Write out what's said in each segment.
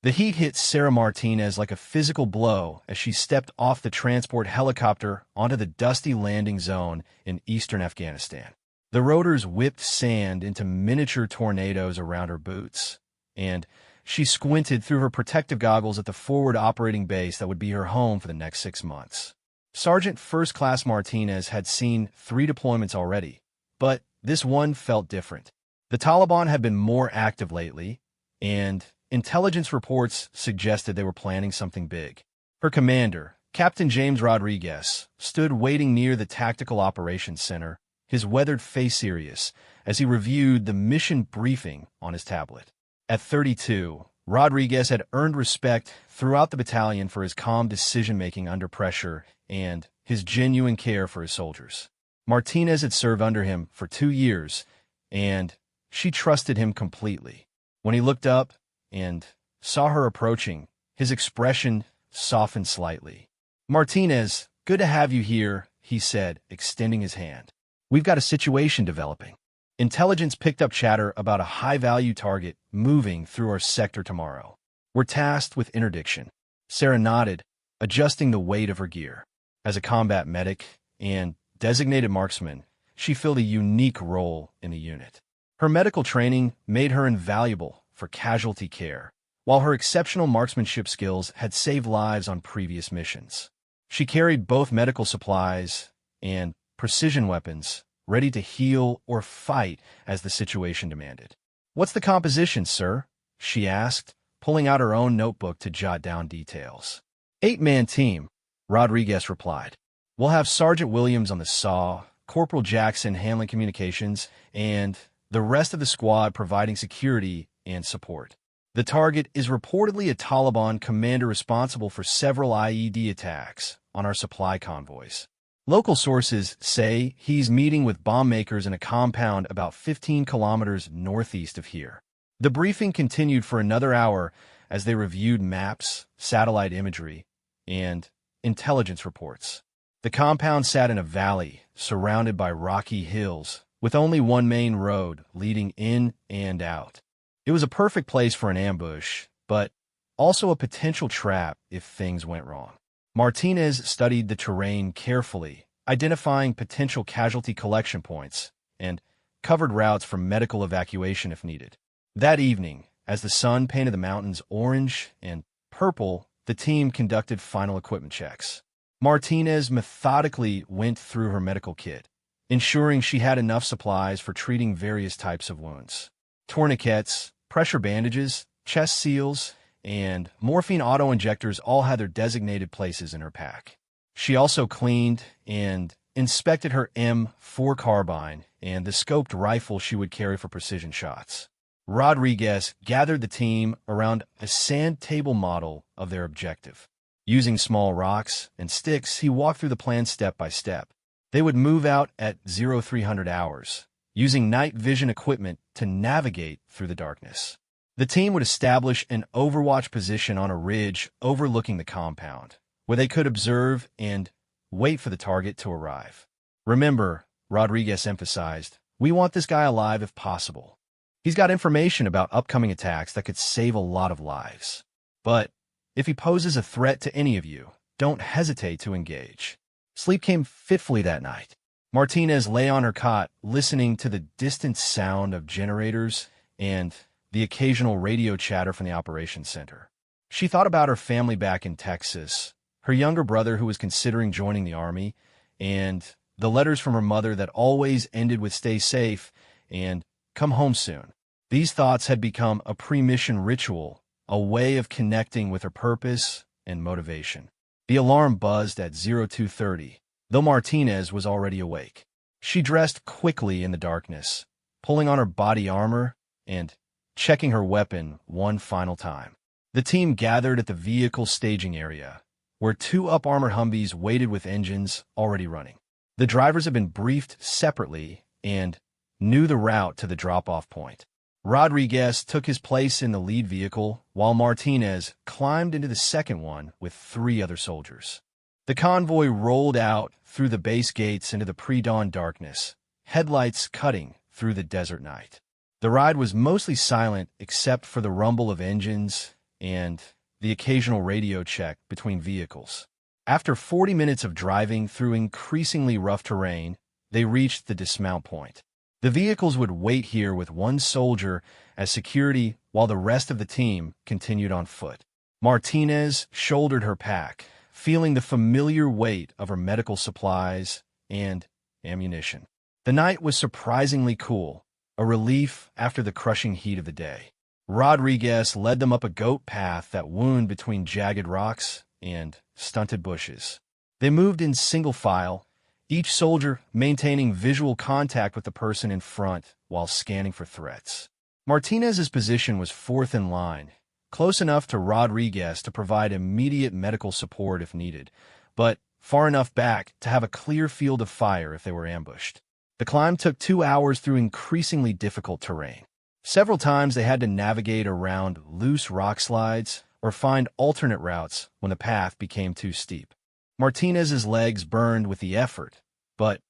The heat hit Sarah Martinez like a physical blow as she stepped off the transport helicopter onto the dusty landing zone in eastern Afghanistan. The rotors whipped sand into miniature tornadoes around her boots, and she squinted through her protective goggles at the forward operating base that would be her home for the next 6 months. Sergeant First Class Martinez had seen 3 deployments already, but this one felt different. The Taliban had been more active lately, and intelligence reports suggested they were planning something big. Her commander, Captain James Rodriguez, stood waiting near the Tactical Operations Center, his weathered face serious, as he reviewed the mission briefing on his tablet. At 32, Rodriguez had earned respect throughout the battalion for his calm decision-making under pressure and his genuine care for his soldiers. Martinez had served under him for 2 years, and she trusted him completely. When he looked up and saw her approaching, his expression softened slightly. "Martinez, good to have you here," he said, extending his hand. "We've got a situation developing." Intelligence picked up chatter about a high-value target moving through our sector tomorrow. "We're tasked with interdiction." Sarah nodded, adjusting the weight of her gear. As a combat medic and designated marksman, she filled a unique role in the unit. Her medical training made her invaluable for casualty care, while her exceptional marksmanship skills had saved lives on previous missions. She carried both medical supplies and precision weapons, ready to heal or fight as the situation demanded. "What's the composition, sir?" she asked, pulling out her own notebook to jot down details. 8-man team, Rodriguez replied. "We'll have Sergeant Williams on the SAW, Corporal Jackson handling communications, and the rest of the squad providing security and support. The target is reportedly a Taliban commander responsible for several IED attacks on our supply convoys. Local sources say he's meeting with bomb makers in a compound about 15 kilometers northeast of here." The briefing continued for another hour as they reviewed maps, satellite imagery, and intelligence reports. The compound sat in a valley surrounded by rocky hills, with only one main road leading in and out. It was a perfect place for an ambush, but also a potential trap if things went wrong. Martinez studied the terrain carefully, identifying potential casualty collection points, and covered routes for medical evacuation if needed. That evening, as the sun painted the mountains orange and purple, the team conducted final equipment checks. Martinez methodically went through her medical kit, ensuring she had enough supplies for treating various types of wounds. Tourniquets, pressure bandages, chest seals, and morphine auto-injectors all had their designated places in her pack. She also cleaned and inspected her M4 carbine and the scoped rifle she would carry for precision shots. Rodriguez gathered the team around a sand table model of their objective. Using small rocks and sticks, he walked through the plan step by step. They would move out at 0300 hours, using night vision equipment to navigate through the darkness. The team would establish an overwatch position on a ridge overlooking the compound, where they could observe and wait for the target to arrive. "Remember," Rodriguez emphasized, "we want this guy alive if possible. He's got information about upcoming attacks that could save a lot of lives. But if he poses a threat to any of you, don't hesitate to engage." Sleep came fitfully that night. Martinez lay on her cot, listening to the distant sound of generators and the occasional radio chatter from the operations center. She thought about her family back in Texas, her younger brother who was considering joining the army, and the letters from her mother that always ended with "stay safe" and "come home soon." These thoughts had become a pre-mission ritual, a way of connecting with her purpose and motivation. The alarm buzzed at 0230, though Martinez was already awake. She dressed quickly in the darkness, pulling on her body armor and checking her weapon one final time. The team gathered at the vehicle staging area, where 2 up-armor Humvees waited with engines already running. The drivers had been briefed separately and knew the route to the drop-off point. Rodriguez took his place in the lead vehicle, while Martinez climbed into the second one with 3 other soldiers. The convoy rolled out through the base gates into the pre-dawn darkness, headlights cutting through the desert night. The ride was mostly silent except for the rumble of engines and the occasional radio check between vehicles. After 40 minutes of driving through increasingly rough terrain, they reached the dismount point. The vehicles would wait here with one soldier as security while the rest of the team continued on foot. Martinez shouldered her pack, feeling the familiar weight of her medical supplies and ammunition. The night was surprisingly cool, a relief after the crushing heat of the day. Rodriguez led them up a goat path that wound between jagged rocks and stunted bushes. They moved in single file, each soldier maintaining visual contact with the person in front while scanning for threats. Martinez's position was fourth in line, close enough to Rodriguez to provide immediate medical support if needed, but far enough back to have a clear field of fire if they were ambushed. The climb took 2 hours through increasingly difficult terrain. Several times they had to navigate around loose rock slides or find alternate routes when the path became too steep. Martinez's legs burned with the effort, but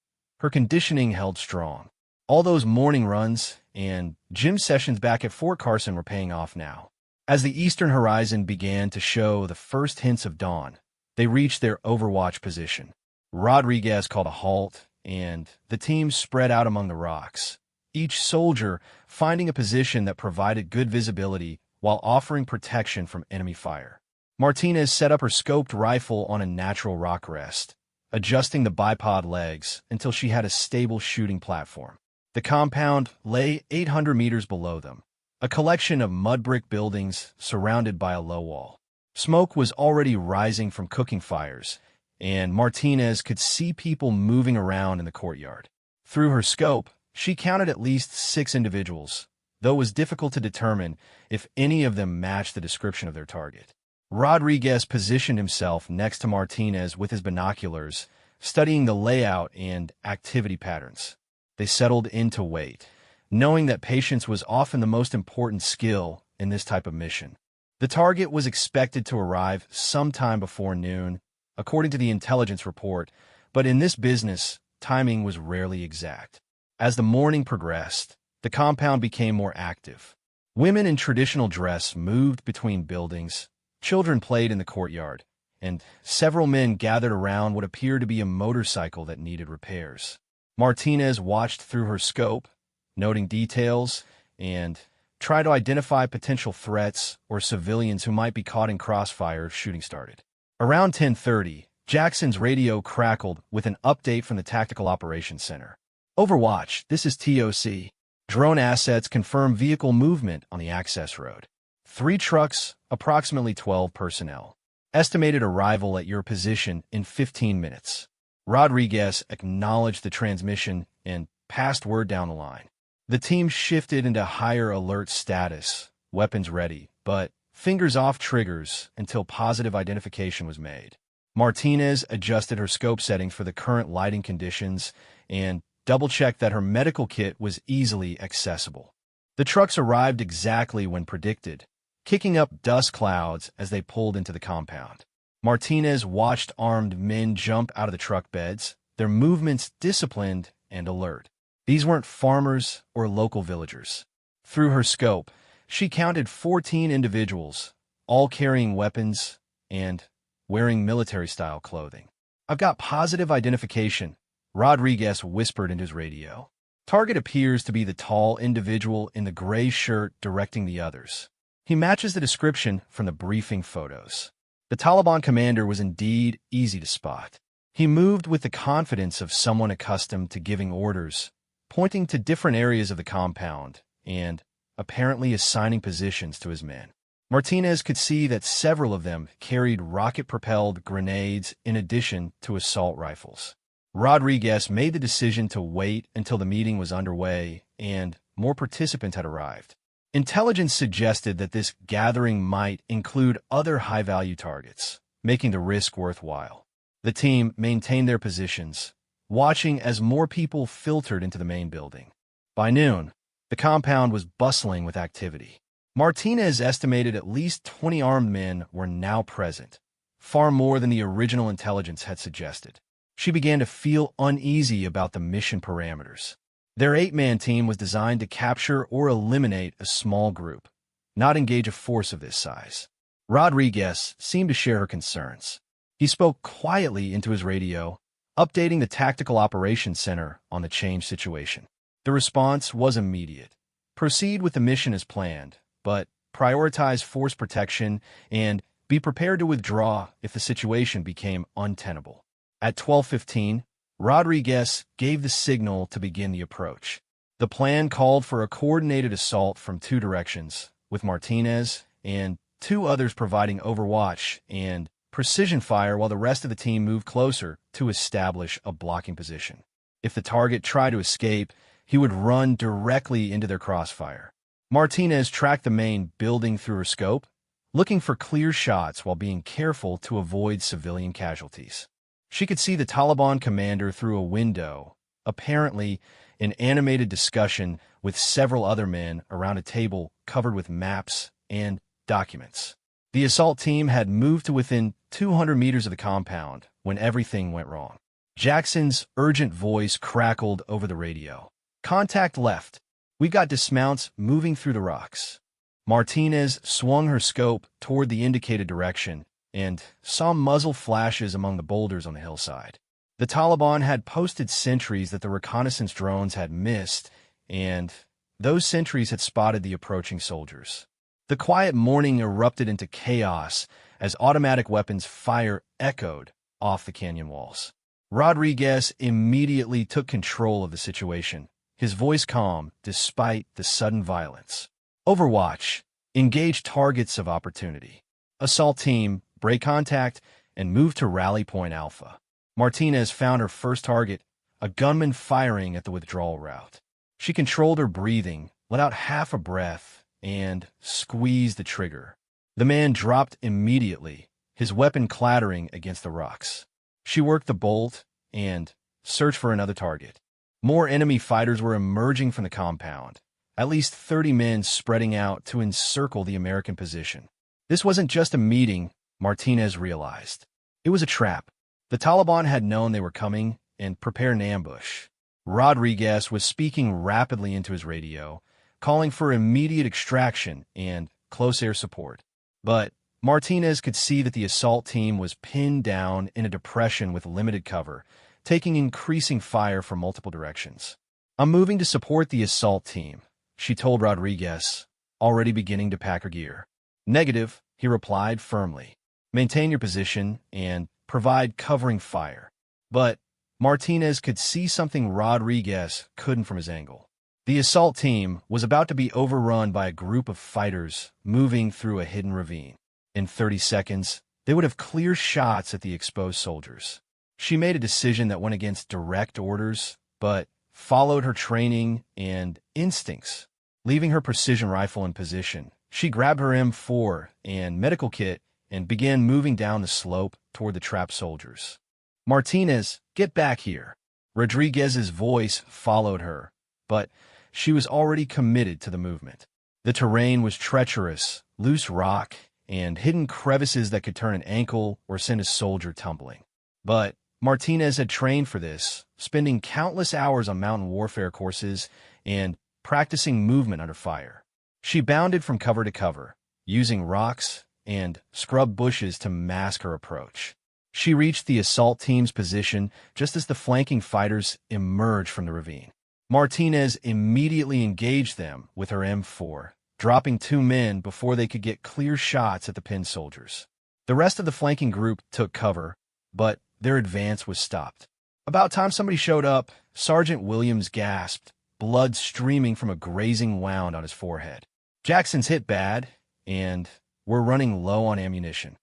her conditioning held strong. All those morning runs and gym sessions back at Fort Carson were paying off now. As the eastern horizon began to show the first hints of dawn, they reached their overwatch position. Rodriguez called a halt, and the team spread out among the rocks, each soldier finding a position that provided good visibility while offering protection from enemy fire. Martinez set up her scoped rifle on a natural rock rest, adjusting the bipod legs until she had a stable shooting platform. The compound lay 800 meters below them, a collection of mud brick buildings surrounded by a low wall. Smoke was already rising from cooking fires, and Martinez could see people moving around in the courtyard. Through her scope, she counted at least 6 individuals, though it was difficult to determine if any of them matched the description of their target. Rodriguez positioned himself next to Martinez with his binoculars, studying the layout and activity patterns. They settled in to wait, knowing that patience was often the most important skill in this type of mission. The target was expected to arrive sometime before noon, according to the intelligence report, but in this business, timing was rarely exact. As the morning progressed, the compound became more active. Women in traditional dress moved between buildings, children played in the courtyard, and several men gathered around what appeared to be a motorcycle that needed repairs. Martinez watched through her scope, noting details, and tried to identify potential threats or civilians who might be caught in crossfire if shooting started. Around 10:30, Jackson's radio crackled with an update from the Tactical Operations Center. Overwatch, this is TOC. Drone assets confirm vehicle movement on the access road. 3 trucks, approximately 12 personnel. Estimated arrival at your position in 15 minutes. Rodriguez acknowledged the transmission and passed word down the line. The team shifted into higher alert status, weapons ready, but fingers off triggers until positive identification was made. Martinez adjusted her scope settings for the current lighting conditions and double-checked that her medical kit was easily accessible. The trucks arrived exactly when predicted, kicking up dust clouds as they pulled into the compound. Martinez watched armed men jump out of the truck beds, their movements disciplined and alert. These weren't farmers or local villagers. Through her scope, she counted 14 individuals, all carrying weapons and wearing military-style clothing. "I've got positive identification," Rodriguez whispered into his radio. Target appears to be the tall individual in the gray shirt directing the others. He matches the description from the briefing photos. The Taliban commander was indeed easy to spot. He moved with the confidence of someone accustomed to giving orders, pointing to different areas of the compound and apparently assigning positions to his men. Martinez could see that several of them carried rocket-propelled grenades in addition to assault rifles. Rodriguez made the decision to wait until the meeting was underway and more participants had arrived. Intelligence suggested that this gathering might include other high-value targets, making the risk worthwhile. The team maintained their positions, watching as more people filtered into the main building. By noon, the compound was bustling with activity. Martinez estimated at least 20 armed men were now present, far more than the original intelligence had suggested. She began to feel uneasy about the mission parameters. Their 8-man team was designed to capture or eliminate a small group, not engage a force of this size. Rodriguez seemed to share her concerns. He spoke quietly into his radio, updating the Tactical Operations Center on the changed situation. The response was immediate. Proceed with the mission as planned, but prioritize force protection and be prepared to withdraw if the situation became untenable. At 12:15, Rodriguez gave the signal to begin the approach. The plan called for a coordinated assault from two directions, with Martinez and two others providing overwatch and precision fire while the rest of the team moved closer to establish a blocking position. If the target tried to escape, he would run directly into their crossfire. Martinez tracked the main building through her scope, looking for clear shots while being careful to avoid civilian casualties. She could see the Taliban commander through a window, apparently an animated discussion with several other men around a table covered with maps and documents. The assault team had moved to within 200 meters of the compound when everything went wrong. Jackson's urgent voice crackled over the radio. Contact left. We got dismounts moving through the rocks. Martinez swung her scope toward the indicated direction and saw muzzle flashes among the boulders on the hillside. The Taliban had posted sentries that the reconnaissance drones had missed, and those sentries had spotted the approaching soldiers. The quiet morning erupted into chaos as automatic weapons fire echoed off the canyon walls. Rodriguez immediately took control of the situation, his voice calm despite the sudden violence. Overwatch, engage targets of opportunity. Assault team, break contact, and move to Rally Point Alpha. Martinez found her first target, a gunman firing at the withdrawal route. She controlled her breathing, let out half a breath, and squeezed the trigger. The man dropped immediately, his weapon clattering against the rocks. She worked the bolt and searched for another target. More enemy fighters were emerging from the compound, at least 30 men spreading out to encircle the American position. This wasn't just a meeting, Martinez realized. It was a trap. The Taliban had known they were coming and prepared an ambush. Rodriguez was speaking rapidly into his radio, calling for immediate extraction and close air support. But Martinez could see that the assault team was pinned down in a depression with limited cover, taking increasing fire from multiple directions. I'm moving to support the assault team, she told Rodriguez, already beginning to pack her gear. Negative, he replied firmly. Maintain your position and provide covering fire. But Martinez could see something Rodriguez couldn't from his angle. The assault team was about to be overrun by a group of fighters moving through a hidden ravine. In 30 seconds, they would have clear shots at the exposed soldiers. She made a decision that went against direct orders, but followed her training and instincts. Leaving her precision rifle in position, she grabbed her M4 and medical kit and began moving down the slope toward the trapped soldiers. Martinez, get back here. Rodriguez's voice followed her, but she was already committed to the movement. The terrain was treacherous, loose rock, and hidden crevices that could turn an ankle or send a soldier tumbling. But Martinez had trained for this, spending countless hours on mountain warfare courses and practicing movement under fire. She bounded from cover to cover, using rocks and scrub bushes to mask her approach. She reached the assault team's position just as the flanking fighters emerged from the ravine. Martinez immediately engaged them with her M4, dropping 2 men before they could get clear shots at the pinned soldiers. The rest of the flanking group took cover, but their advance was stopped. About time somebody showed up, Sergeant Williams gasped, blood streaming from a grazing wound on his forehead. Jackson's hit bad, and we're running low on ammunition.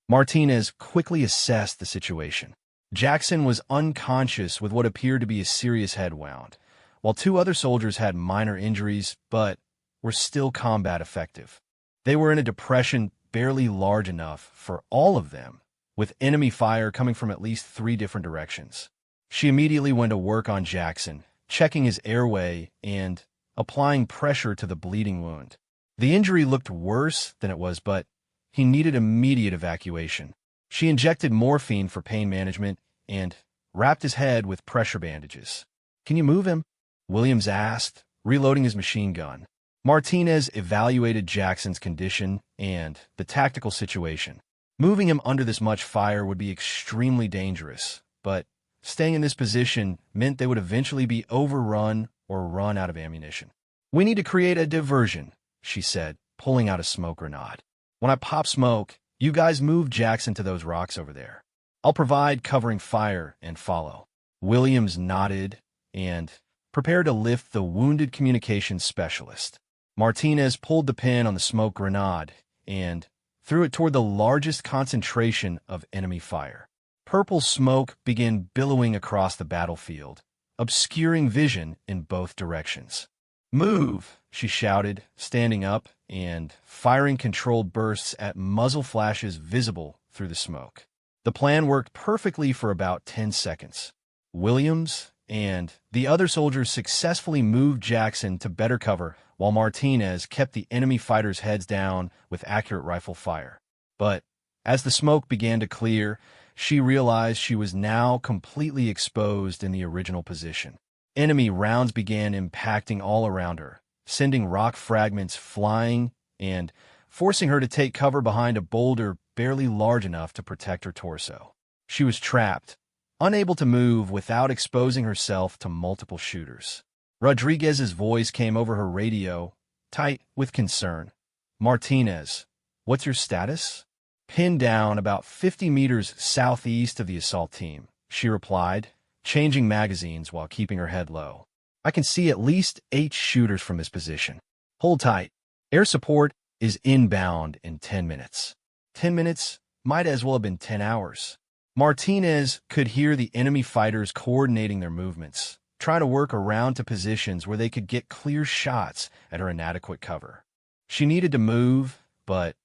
Martinez quickly assessed the situation. Jackson was unconscious with what appeared to be a serious head wound, while 2 other soldiers had minor injuries but were still combat effective. They were in a depression barely large enough for all of them, with enemy fire coming from at least 3 different directions. She immediately went to work on Jackson, checking his airway and applying pressure to the bleeding wound. The injury looked worse than it was, but he needed immediate evacuation. She injected morphine for pain management and wrapped his head with pressure bandages. "Can you move him?" Williams asked, reloading his machine gun. Martinez evaluated Jackson's condition and the tactical situation. Moving him under this much fire would be extremely dangerous, but staying in this position meant they would eventually be overrun or run out of ammunition. "We need to create a diversion," she said, pulling out a smoke grenade. "When I pop smoke, you guys move Jackson to those rocks over there. I'll provide covering fire and follow." Williams nodded and prepared to lift the wounded communications specialist. Martinez pulled the pin on the smoke grenade and threw it toward the largest concentration of enemy fire. Purple smoke began billowing across the battlefield, obscuring vision in both directions. "Move," she shouted, standing up and firing controlled bursts at muzzle flashes visible through the smoke. The plan worked perfectly for about 10 seconds. Williams and the other soldiers successfully moved Jackson to better cover, while Martinez kept the enemy fighters' heads down with accurate rifle fire. But as the smoke began to clear, she realized she was now completely exposed in the original position. Enemy rounds began impacting all around her, sending rock fragments flying and forcing her to take cover behind a boulder barely large enough to protect her torso. She was trapped, unable to move without exposing herself to multiple shooters. Rodriguez's voice came over her radio, tight with concern. "Martinez, what's your status?" "Pinned down about 50 meters southeast of the assault team," she replied, changing magazines while keeping her head low. "I can see at least 8 shooters from this position. Hold tight. Air support is inbound in 10 minutes. 10 minutes might as well have been 10 hours. Martinez could hear the enemy fighters coordinating their movements, trying to work around to positions where they could get clear shots at her inadequate cover. She needed to move, but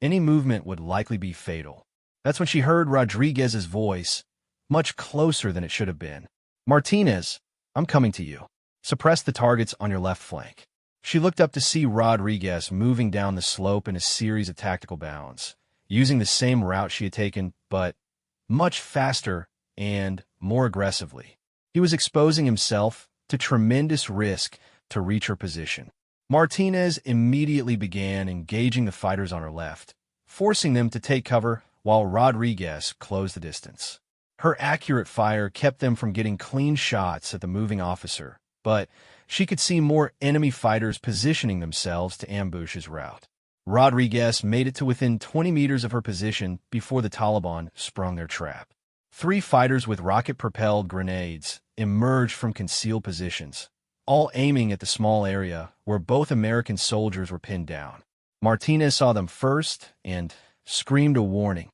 any movement would likely be fatal. That's when she heard Rodriguez's voice, much closer than it should have been. "Martinez, I'm coming to you. Suppress the targets on your left flank." She looked up to see Rodriguez moving down the slope in a series of tactical bounds, using the same route she had taken, but much faster and more aggressively. He was exposing himself to tremendous risk to reach her position. Martinez immediately began engaging the fighters on her left, forcing them to take cover while Rodriguez closed the distance. Her accurate fire kept them from getting clean shots at the moving officer, but she could see more enemy fighters positioning themselves to ambush his route. Rodriguez made it to within 20 meters of her position before the Taliban sprung their trap. 3 fighters with rocket-propelled grenades emerged from concealed positions, all aiming at the small area where both American soldiers were pinned down. Martinez saw them first and screamed a warning.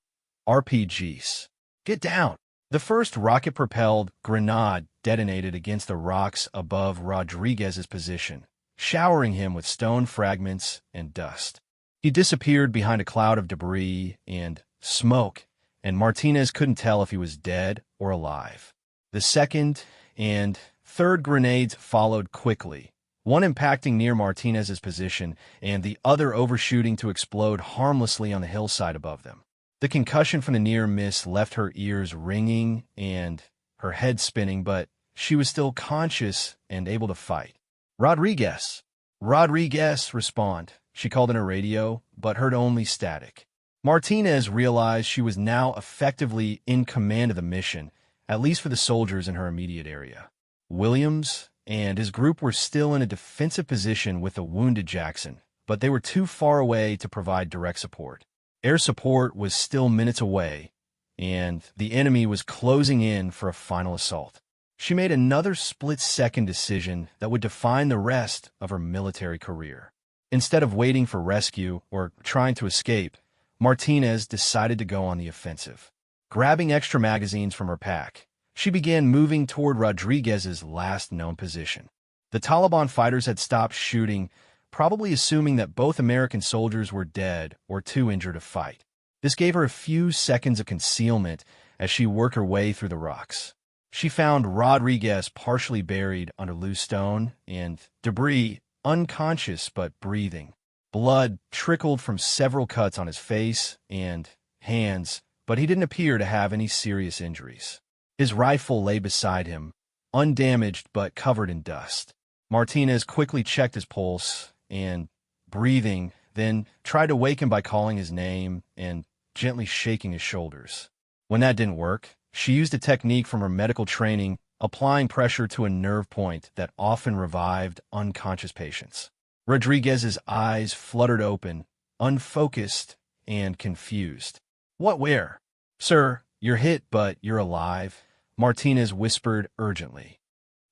"RPGs. Get down!" The first rocket-propelled grenade detonated against the rocks above Rodriguez's position, showering him with stone fragments and dust. He disappeared behind a cloud of debris and smoke, and Martinez couldn't tell if he was dead or alive. The second and third grenades followed quickly, one impacting near Martinez's position and the other overshooting to explode harmlessly on the hillside above them. The concussion from the near miss left her ears ringing and her head spinning, but she was still conscious and able to fight. "Rodriguez! Rodriguez, respond!" She called in her radio, but heard only static. Martinez realized she was now effectively in command of the mission, at least for the soldiers in her immediate area. Williams and his group were still in a defensive position with the wounded Jackson, but they were too far away to provide direct support. Air support was still minutes away, and the enemy was closing in for a final assault. She made another split-second decision that would define the rest of her military career. Instead of waiting for rescue or trying to escape, Martinez decided to go on the offensive. Grabbing extra magazines from her pack, she began moving toward Rodriguez's last known position. The Taliban fighters had stopped shooting, probably assuming that both American soldiers were dead or too injured to fight. This gave her a few seconds of concealment as she worked her way through the rocks. She found Rodriguez partially buried under loose stone and debris, unconscious but breathing. Blood trickled from several cuts on his face and hands, but he didn't appear to have any serious injuries. His rifle lay beside him, undamaged but covered in dust. Martinez quickly checked his pulse and breathing, then tried to wake him by calling his name and gently shaking his shoulders. When that didn't work, she used a technique from her medical training, applying pressure to a nerve point that often revived unconscious patients. Rodriguez's eyes fluttered open, unfocused and confused. "What, where?" "Sir, you're hit, but you're alive," Martinez whispered urgently.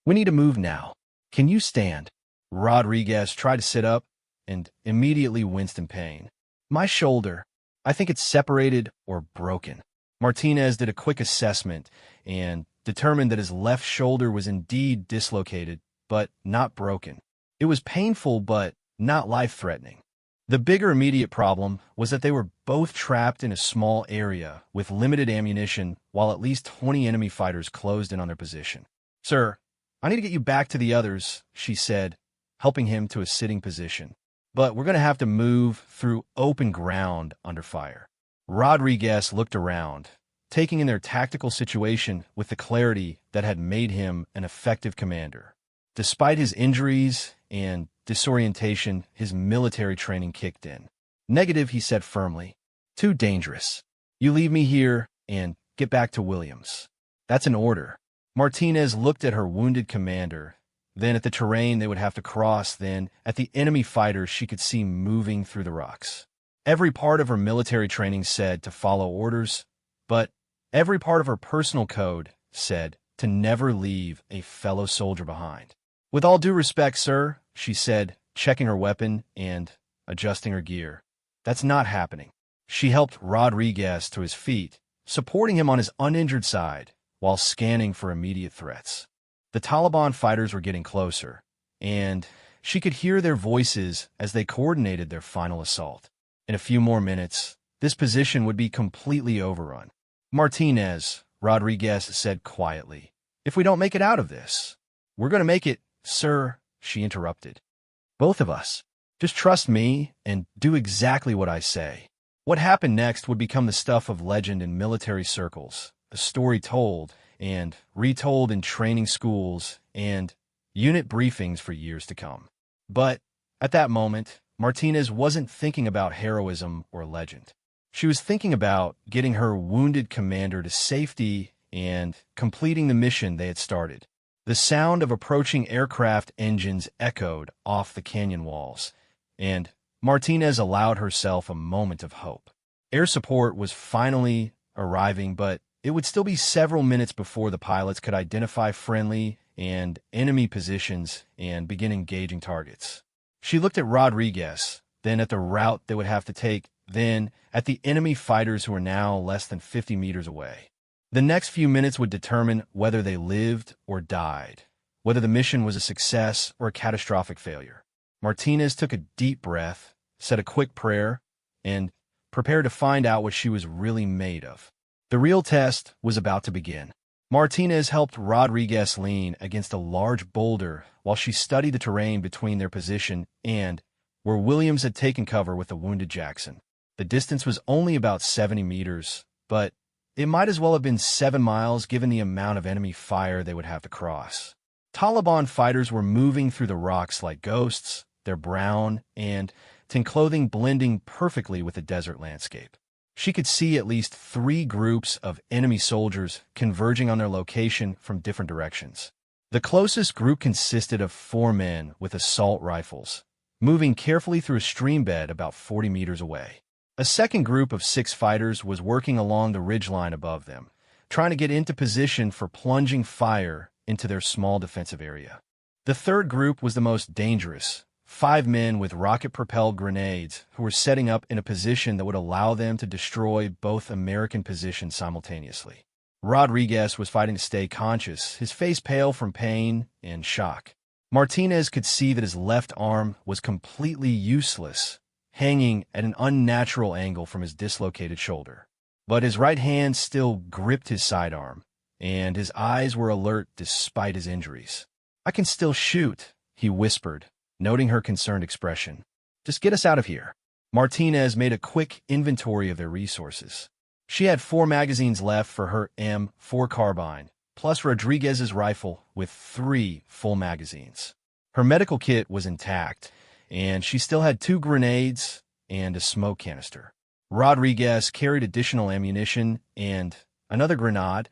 "We need to move now. Can you stand?" Rodriguez tried to sit up and immediately winced in pain. "My shoulder. I think it's separated or broken." Martinez did a quick assessment and determined that his left shoulder was indeed dislocated, but not broken. It was painful, but not life-threatening. The bigger immediate problem was that they were both trapped in a small area with limited ammunition while at least 20 enemy fighters closed in on their position. "Sir, I need to get you back to the others," she said, helping him to a sitting position. "But we're going to have to move through open ground under fire." Rodriguez looked around, taking in their tactical situation with the clarity that had made him an effective commander. Despite his injuries and disorientation, his military training kicked in. "Negative," he said firmly. "Too dangerous. You leave me here and get back to Williams." "That's an order." Martinez looked at her wounded commander, then at the terrain they would have to cross, then at the enemy fighters she could see moving through the rocks. Every part of her military training said to follow orders, but every part of her personal code said to never leave a fellow soldier behind. "With all due respect, sir," she said, checking her weapon and adjusting her gear. "That's not happening." She helped Rodriguez to his feet, supporting him on his uninjured side while scanning for immediate threats. The Taliban fighters were getting closer, and she could hear their voices as they coordinated their final assault. In a few more minutes, this position would be completely overrun. "Martinez," Rodriguez said quietly, "if we don't make it out of this." "We're going to make it, sir," she interrupted. "Both of us. Just trust me and do exactly what I say." What happened next would become the stuff of legend in military circles, a story told and retold in training schools and unit briefings for years to come. But at that moment, Martinez wasn't thinking about heroism or legend. She was thinking about getting her wounded commander to safety and completing the mission they had started. The sound of approaching aircraft engines echoed off the canyon walls, and Martinez allowed herself a moment of hope. Air support was finally arriving, but it would still be several minutes before the pilots could identify friendly and enemy positions and begin engaging targets. She looked at Rodriguez, then at the route they would have to take, then at the enemy fighters who were now less than 50 meters away. The next few minutes would determine whether they lived or died, whether the mission was a success or a catastrophic failure. Martinez took a deep breath, said a quick prayer, and prepared to find out what she was really made of. The real test was about to begin. Martinez helped Rodriguez lean against a large boulder while she studied the terrain between their position and where Williams had taken cover with the wounded Jackson. The distance was only about 70 meters, but it might as well have been 7 miles given the amount of enemy fire they would have to cross. Taliban fighters were moving through the rocks like ghosts, their brown and tan clothing blending perfectly with the desert landscape. She could see at least 3 groups of enemy soldiers converging on their location from different directions. The closest group consisted of 4 men with assault rifles, moving carefully through a stream bed about 40 meters away. A second group of 6 fighters was working along the ridgeline above them, trying to get into position for plunging fire into their small defensive area. The third group was the most dangerous, 5 men with rocket-propelled grenades who were setting up in a position that would allow them to destroy both American positions simultaneously. Rodriguez was fighting to stay conscious, his face pale from pain and shock. Martinez could see that his left arm was completely useless, hanging at an unnatural angle from his dislocated shoulder. But his right hand still gripped his sidearm, and his eyes were alert despite his injuries. "I can still shoot," he whispered, noting her concerned expression. "Just get us out of here." Martinez made a quick inventory of their resources. She had 4 magazines left for her M4 carbine, plus Rodriguez's rifle with 3 full magazines. Her medical kit was intact, and she still had 2 grenades and a smoke canister. Rodriguez carried additional ammunition and another grenade,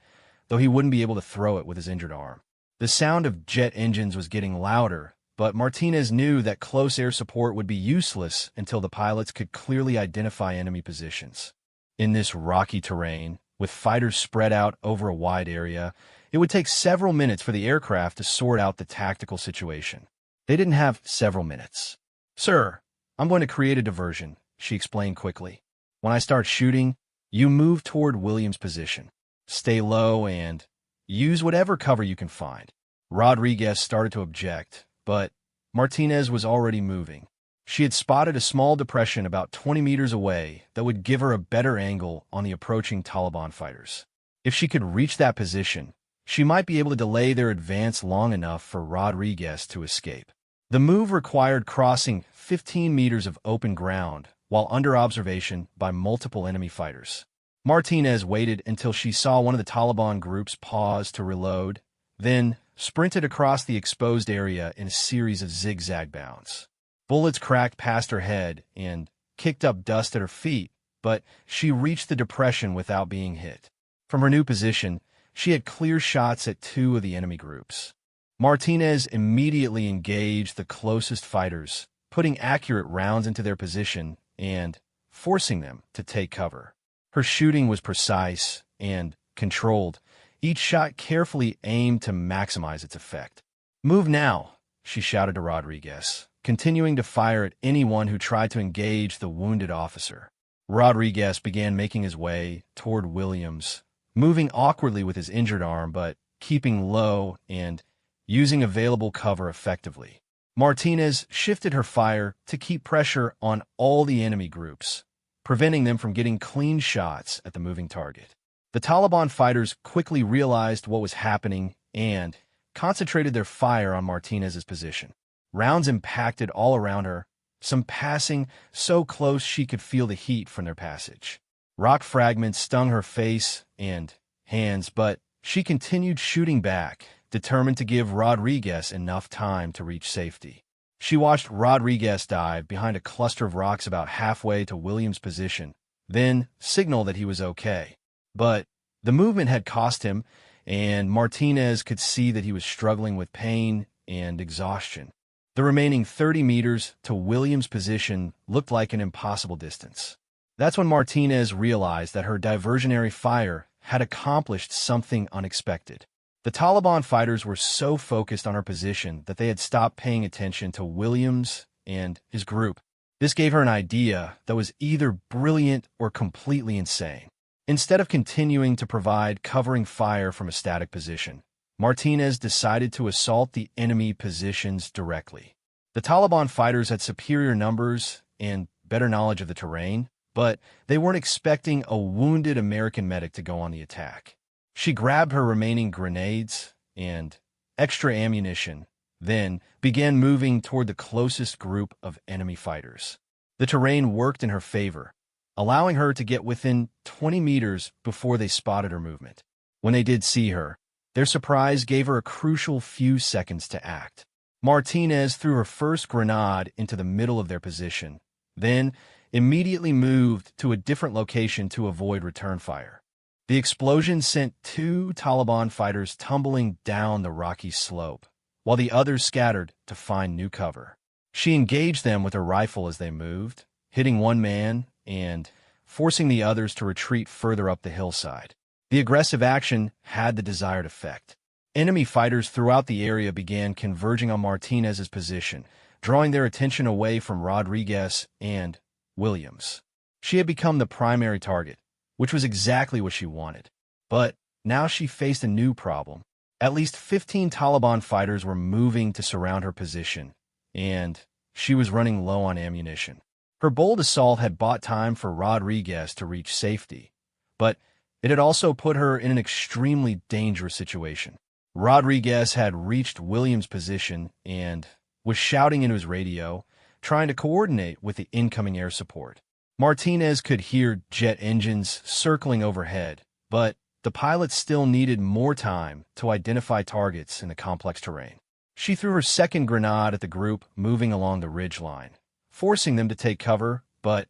though he wouldn't be able to throw it with his injured arm. The sound of jet engines was getting louder, but Martinez knew that close air support would be useless until the pilots could clearly identify enemy positions. In this rocky terrain, with fighters spread out over a wide area, it would take several minutes for the aircraft to sort out the tactical situation. They didn't have several minutes. "Sir, I'm going to create a diversion," she explained quickly. "When I start shooting, you move toward Williams' position. Stay low and use whatever cover you can find." Rodriguez started to object, but Martinez was already moving. She had spotted a small depression about 20 meters away that would give her a better angle on the approaching Taliban fighters. If she could reach that position, she might be able to delay their advance long enough for Rodriguez to escape. The move required crossing 15 meters of open ground while under observation by multiple enemy fighters. Martinez waited until she saw one of the Taliban groups pause to reload, then sprinted across the exposed area in a series of zigzag bounds. Bullets cracked past her head and kicked up dust at her feet, but she reached the depression without being hit. From her new position, she had clear shots at 2 of the enemy groups. Martinez immediately engaged the closest fighters, putting accurate rounds into their position and forcing them to take cover. Her shooting was precise and controlled, each shot carefully aimed to maximize its effect. "Move now," she shouted to Rodriguez, continuing to fire at anyone who tried to engage the wounded officer. Rodriguez began making his way toward Williams, moving awkwardly with his injured arm but keeping low and using available cover effectively. Martinez shifted her fire to keep pressure on all the enemy groups, preventing them from getting clean shots at the moving target. The Taliban fighters quickly realized what was happening and concentrated their fire on Martinez's position. Rounds impacted all around her, some passing so close she could feel the heat from their passage. Rock fragments stung her face and hands, but she continued shooting back, determined to give Rodriguez enough time to reach safety. She watched Rodriguez dive behind a cluster of rocks about halfway to Williams' position, then signal that he was okay. But the movement had cost him, and Martinez could see that he was struggling with pain and exhaustion. The remaining 30 meters to Williams' position looked like an impossible distance. That's when Martinez realized that her diversionary fire had accomplished something unexpected. The Taliban fighters were so focused on her position that they had stopped paying attention to Williams and his group. This gave her an idea that was either brilliant or completely insane. Instead of continuing to provide covering fire from a static position, Martinez decided to assault the enemy positions directly. The Taliban fighters had superior numbers and better knowledge of the terrain, but they weren't expecting a wounded American medic to go on the attack. She grabbed her remaining grenades and extra ammunition, then began moving toward the closest group of enemy fighters. The terrain worked in her favor, allowing her to get within 20 meters before they spotted her movement. When they did see her, their surprise gave her a crucial few seconds to act. Martinez threw her first grenade into the middle of their position, then immediately moved to a different location to avoid return fire. The explosion sent 2 Taliban fighters tumbling down the rocky slope, while the others scattered to find new cover. She engaged them with her rifle as they moved, hitting one man and forcing the others to retreat further up the hillside. The aggressive action had the desired effect. Enemy fighters throughout the area began converging on Martinez's position, drawing their attention away from Rodriguez and Williams. She had become the primary target, which was exactly what she wanted. But now she faced a new problem. At least 15 Taliban fighters were moving to surround her position, and she was running low on ammunition. Her bold assault had bought time for Rodriguez to reach safety, but it had also put her in an extremely dangerous situation. Rodriguez had reached Williams' position and was shouting into his radio, trying to coordinate with the incoming air support. Martinez could hear jet engines circling overhead, but the pilots still needed more time to identify targets in the complex terrain. She threw her second grenade at the group moving along the ridgeline, forcing them to take cover, but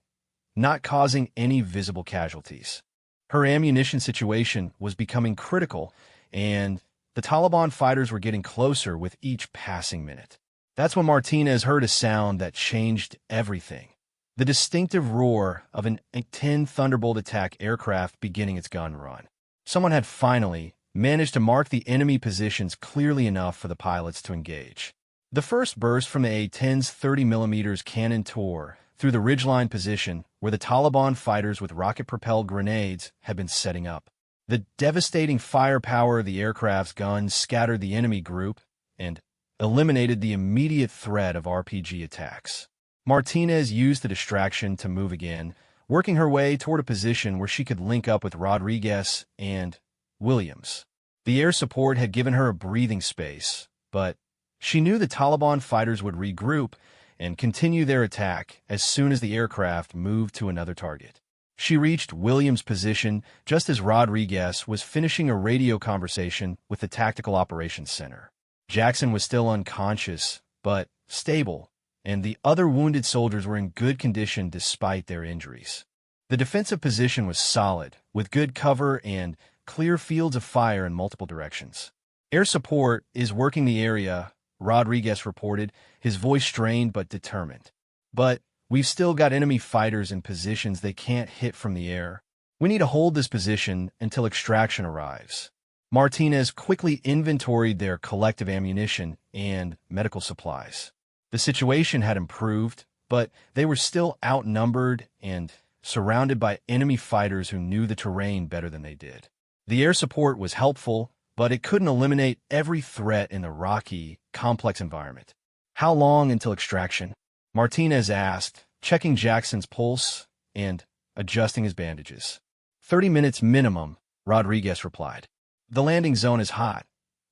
not causing any visible casualties. Her ammunition situation was becoming critical, and the Taliban fighters were getting closer with each passing minute. That's when Martinez heard a sound that changed everything. The distinctive roar of an A-10 Thunderbolt attack aircraft beginning its gun run. Someone had finally managed to mark the enemy positions clearly enough for the pilots to engage. The first burst from the A-10's 30mm cannon tore through the ridgeline position where the Taliban fighters with rocket-propelled grenades had been setting up. The devastating firepower of the aircraft's guns scattered the enemy group and eliminated the immediate threat of RPG attacks. Martinez used the distraction to move again, working her way toward a position where she could link up with Rodriguez and Williams. The air support had given her a breathing space, but she knew the Taliban fighters would regroup and continue their attack as soon as the aircraft moved to another target. She reached Williams' position just as Rodriguez was finishing a radio conversation with the Tactical Operations Center. Jackson was still unconscious, but stable, and the other wounded soldiers were in good condition despite their injuries. The defensive position was solid, with good cover and clear fields of fire in multiple directions. Air support is working the area, Rodriguez reported, his voice strained but determined. But we've still got enemy fighters in positions they can't hit from the air. We need to hold this position until extraction arrives. Martinez quickly inventoried their collective ammunition and medical supplies. The situation had improved, but they were still outnumbered and surrounded by enemy fighters who knew the terrain better than they did. The air support was helpful, but it couldn't eliminate every threat in the rocky, complex environment. How long until extraction? Martinez asked, checking Jackson's pulse and adjusting his bandages. 30 minutes minimum, Rodriguez replied. The landing zone is hot,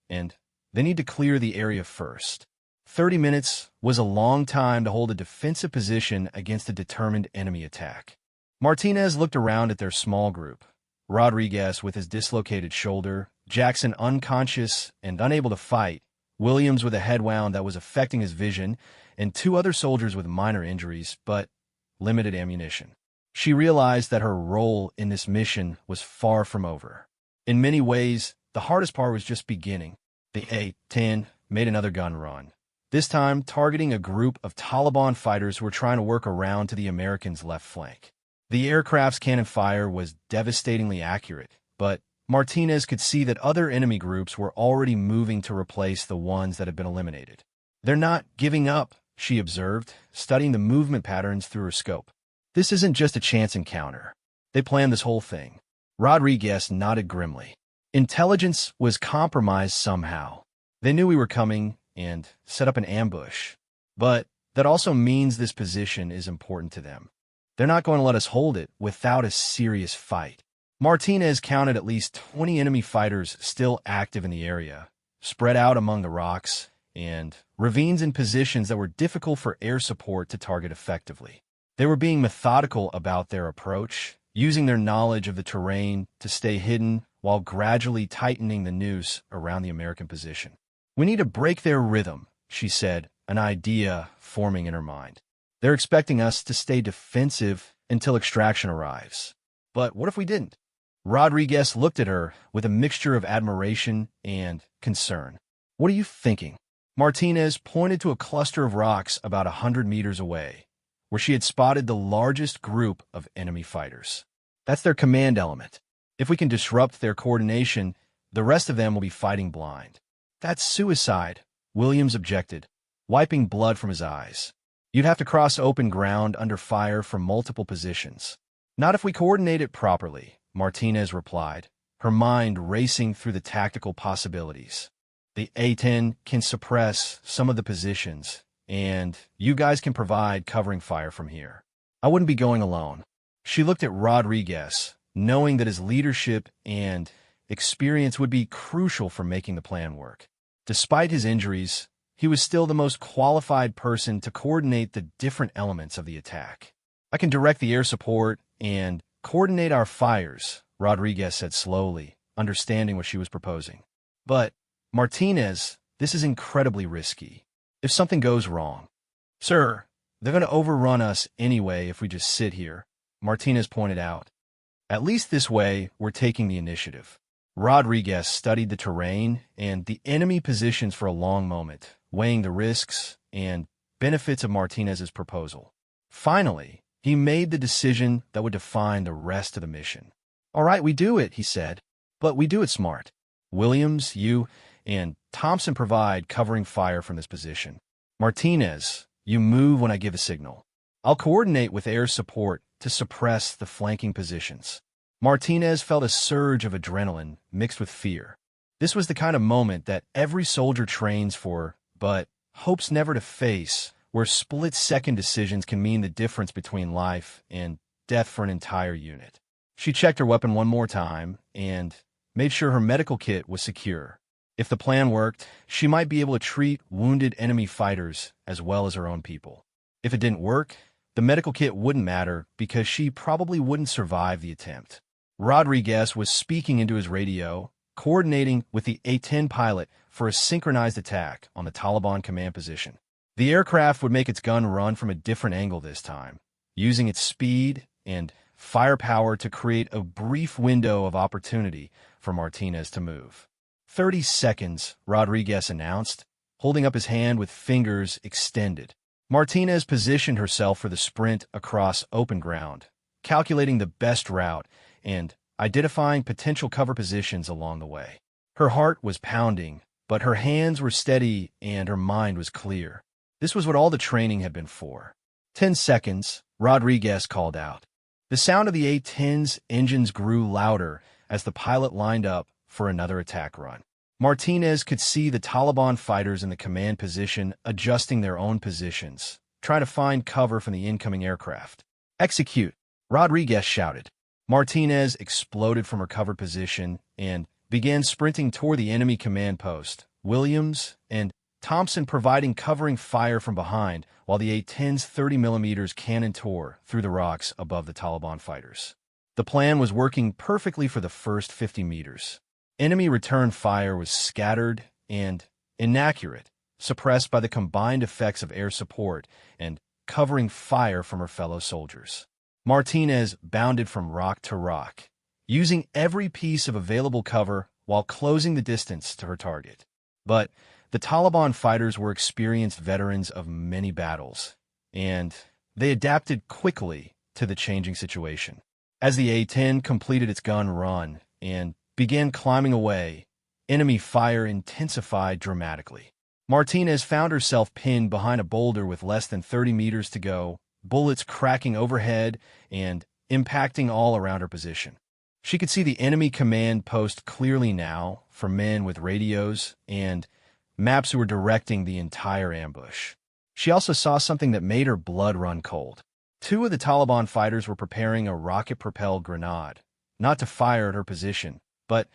and they need to clear the area first. 30 minutes was a long time to hold a defensive position against a determined enemy attack. Martinez looked around at their small group. Rodriguez with his dislocated shoulder, Jackson unconscious and unable to fight, Williams with a head wound that was affecting his vision, and two other soldiers with minor injuries but limited ammunition. She realized that her role in this mission was far from over. In many ways, the hardest part was just beginning. The A-10 made another gun run, this time targeting a group of Taliban fighters who were trying to work around to the Americans' left flank. The aircraft's cannon fire was devastatingly accurate, but Martinez could see that other enemy groups were already moving to replace the ones that had been eliminated. They're not giving up, she observed, studying the movement patterns through her scope. This isn't just a chance encounter. They planned this whole thing. Rodriguez nodded grimly. Intelligence was compromised somehow. They knew we were coming and set up an ambush. But that also means this position is important to them. They're not going to let us hold it without a serious fight. Martinez counted at least 20 enemy fighters still active in the area, spread out among the rocks and ravines in positions that were difficult for air support to target effectively. They were being methodical about their approach, using their knowledge of the terrain to stay hidden while gradually tightening the noose around the American position. We need to break their rhythm, she said, an idea forming in her mind. They're expecting us to stay defensive until extraction arrives. But what if we didn't? Rodriguez looked at her with a mixture of admiration and concern. What are you thinking? Martinez pointed to a cluster of rocks about 100 meters away, where she had spotted the largest group of enemy fighters. That's their command element. If we can disrupt their coordination, the rest of them will be fighting blind. That's suicide, Williams objected, wiping blood from his eyes. You'd have to cross open ground under fire from multiple positions. Not if we coordinate it properly, Martinez replied, her mind racing through the tactical possibilities. The A-10 can suppress some of the positions, and you guys can provide covering fire from here. I wouldn't be going alone. She looked at Rodriguez, knowing that his leadership and experience would be crucial for making the plan work. Despite his injuries, he was still the most qualified person to coordinate the different elements of the attack. I can direct the air support and coordinate our fires, Rodriguez said slowly, understanding what she was proposing. But, Martinez, This is incredibly risky. If something goes wrong, sir, they're going to overrun us anyway if we just sit here, Martinez pointed out. At least this way, we're taking the initiative. Rodriguez studied the terrain and the enemy positions for a long moment, weighing the risks and benefits of Martinez's proposal. Finally, he made the decision that would define the rest of the mission. All right, we do it, he said, but we do it smart. Williams, you, and Thompson provide covering fire from this position. Martinez, you move when I give a signal. I'll coordinate with air support to suppress the flanking positions. Martinez felt a surge of adrenaline mixed with fear. This was the kind of moment that every soldier trains for, but hopes never to face, where split-second decisions can mean the difference between life and death for an entire unit. She checked her weapon one more time and made sure her medical kit was secure. If the plan worked, she might be able to treat wounded enemy fighters as well as her own people. If it didn't work, the medical kit wouldn't matter because she probably wouldn't survive the attempt. Rodriguez was speaking into his radio, coordinating with the A-10 pilot for a synchronized attack on the Taliban command position. The aircraft would make its gun run from a different angle this time, using its speed and firepower to create a brief window of opportunity for Martinez to move. 30 seconds, Rodriguez announced, holding up his hand with fingers extended. Martinez positioned herself for the sprint across open ground, calculating the best route and identifying potential cover positions along the way. Her heart was pounding, but her hands were steady and her mind was clear. This was what all the training had been for. 10 seconds, Rodriguez called out. The sound of the A-10's engines grew louder as the pilot lined up for another attack run. Martinez could see the Taliban fighters in the command position adjusting their own positions, trying to find cover from the incoming aircraft. Execute, Rodriguez shouted. Martinez exploded from her cover position and began sprinting toward the enemy command post, Williams and Thompson providing covering fire from behind while the A-10's 30mm cannon tore through the rocks above the Taliban fighters. The plan was working perfectly for the first 50 meters. Enemy return fire was scattered and inaccurate, suppressed by the combined effects of air support and covering fire from her fellow soldiers. Martinez bounded from rock to rock, using every piece of available cover while closing the distance to her target. But the Taliban fighters were experienced veterans of many battles, and they adapted quickly to the changing situation. As the A-10 completed its gun run and began climbing away, enemy fire intensified dramatically. Martinez found herself pinned behind a boulder with less than 30 meters to go, bullets cracking overhead and impacting all around her position. She could see the enemy command post clearly now from men with radios and maps who were directing the entire ambush. She also saw something that made her blood run cold. 2 of the Taliban fighters were preparing a rocket-propelled grenade, not to fire at her position, but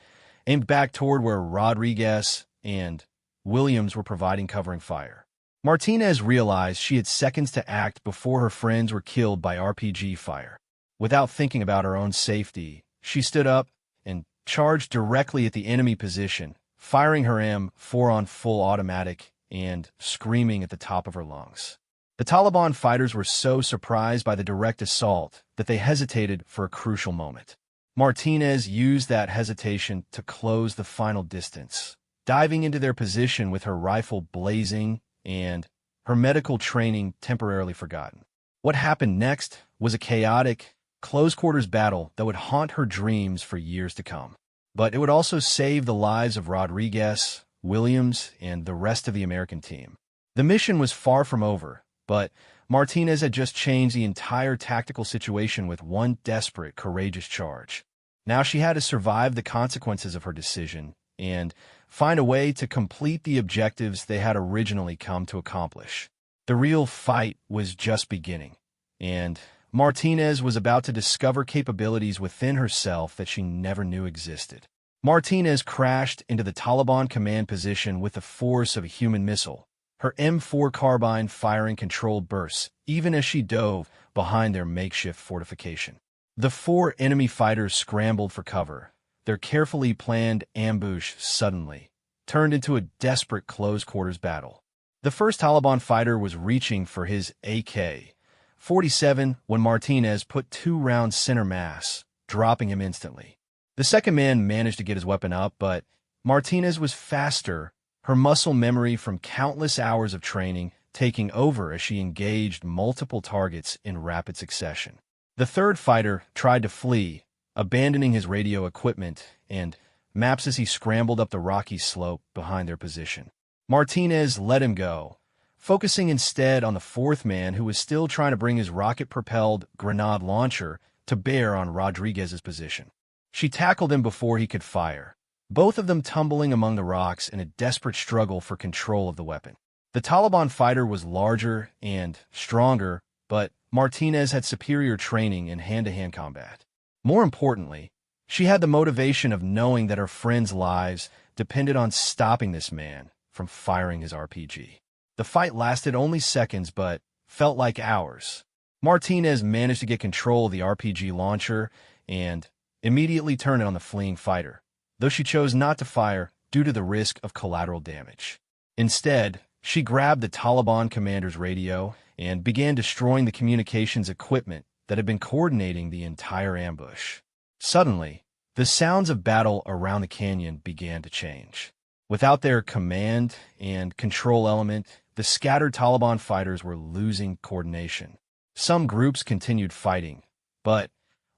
aimed back toward where Rodriguez and Williams were providing covering fire. Martinez realized she had seconds to act before her friends were killed by RPG fire. Without thinking about her own safety, she stood up and charged directly at the enemy position, firing her M4 on full automatic and screaming at the top of her lungs. The Taliban fighters were so surprised by the direct assault that they hesitated for a crucial moment. Martinez used that hesitation to close the final distance, diving into their position with her rifle blazing and her medical training temporarily forgotten. What happened next was a chaotic, close-quarters battle that would haunt her dreams for years to come. But it would also save the lives of Rodriguez, Williams, and the rest of the American team. The mission was far from over, but Martinez had just changed the entire tactical situation with one desperate, courageous charge. Now she had to survive the consequences of her decision and find a way to complete the objectives they had originally come to accomplish. The real fight was just beginning, and Martinez was about to discover capabilities within herself that she never knew existed. Martinez crashed into the Taliban command position with the force of a human missile, her M4 carbine firing controlled bursts, even as she dove behind their makeshift fortification. The 4 enemy fighters scrambled for cover, their carefully planned ambush suddenly turned into a desperate close-quarters battle. The first Taliban fighter was reaching for his AK-47 when Martinez put 2 rounds center mass, dropping him instantly. The second man managed to get his weapon up, but Martinez was faster, her muscle memory from countless hours of training taking over as she engaged multiple targets in rapid succession. The third fighter tried to flee, abandoning his radio equipment and maps as he scrambled up the rocky slope behind their position. Martinez let him go, focusing instead on the fourth man who was still trying to bring his rocket-propelled grenade launcher to bear on Rodriguez's position. She tackled him before he could fire, both of them tumbling among the rocks in a desperate struggle for control of the weapon. The Taliban fighter was larger and stronger, but Martinez had superior training in hand-to-hand combat. More importantly, she had the motivation of knowing that her friends' lives depended on stopping this man from firing his RPG. The fight lasted only seconds, but felt like hours. Martinez managed to get control of the RPG launcher and immediately turn it on the fleeing fighter, though she chose not to fire due to the risk of collateral damage. Instead, she grabbed the Taliban commander's radio and began destroying the communications equipment that had been coordinating the entire ambush. Suddenly, the sounds of battle around the canyon began to change. Without their command and control element, the scattered Taliban fighters were losing coordination. Some groups continued fighting, but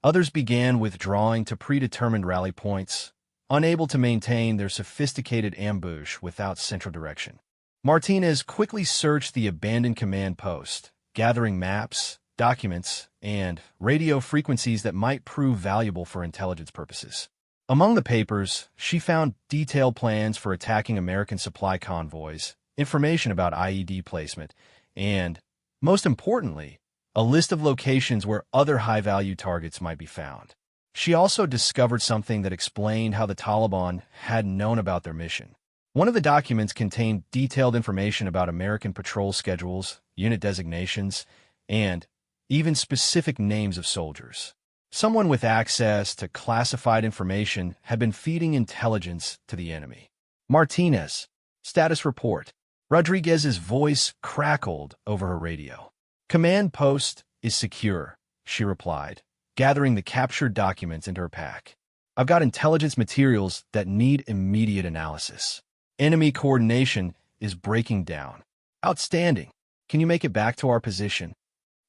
others began withdrawing to predetermined rally points, unable to maintain their sophisticated ambush without central direction. Martinez quickly searched the abandoned command post, gathering maps, documents, and radio frequencies that might prove valuable for intelligence purposes. Among the papers, she found detailed plans for attacking American supply convoys, information about IED placement, and, most importantly, a list of locations where other high-value targets might be found. She also discovered something that explained how the Taliban had known about their mission. One of the documents contained detailed information about American patrol schedules, unit designations, and even specific names of soldiers. Someone with access to classified information had been feeding intelligence to the enemy. Martinez, status report. Rodriguez's voice crackled over her radio. Command post is secure, she replied, gathering the captured documents into her pack. I've got intelligence materials that need immediate analysis. Enemy coordination is breaking down. Outstanding. Can you make it back to our position?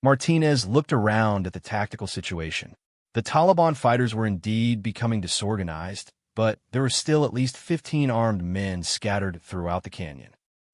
Martinez looked around at the tactical situation. The Taliban fighters were indeed becoming disorganized, but there were still at least 15 armed men scattered throughout the canyon.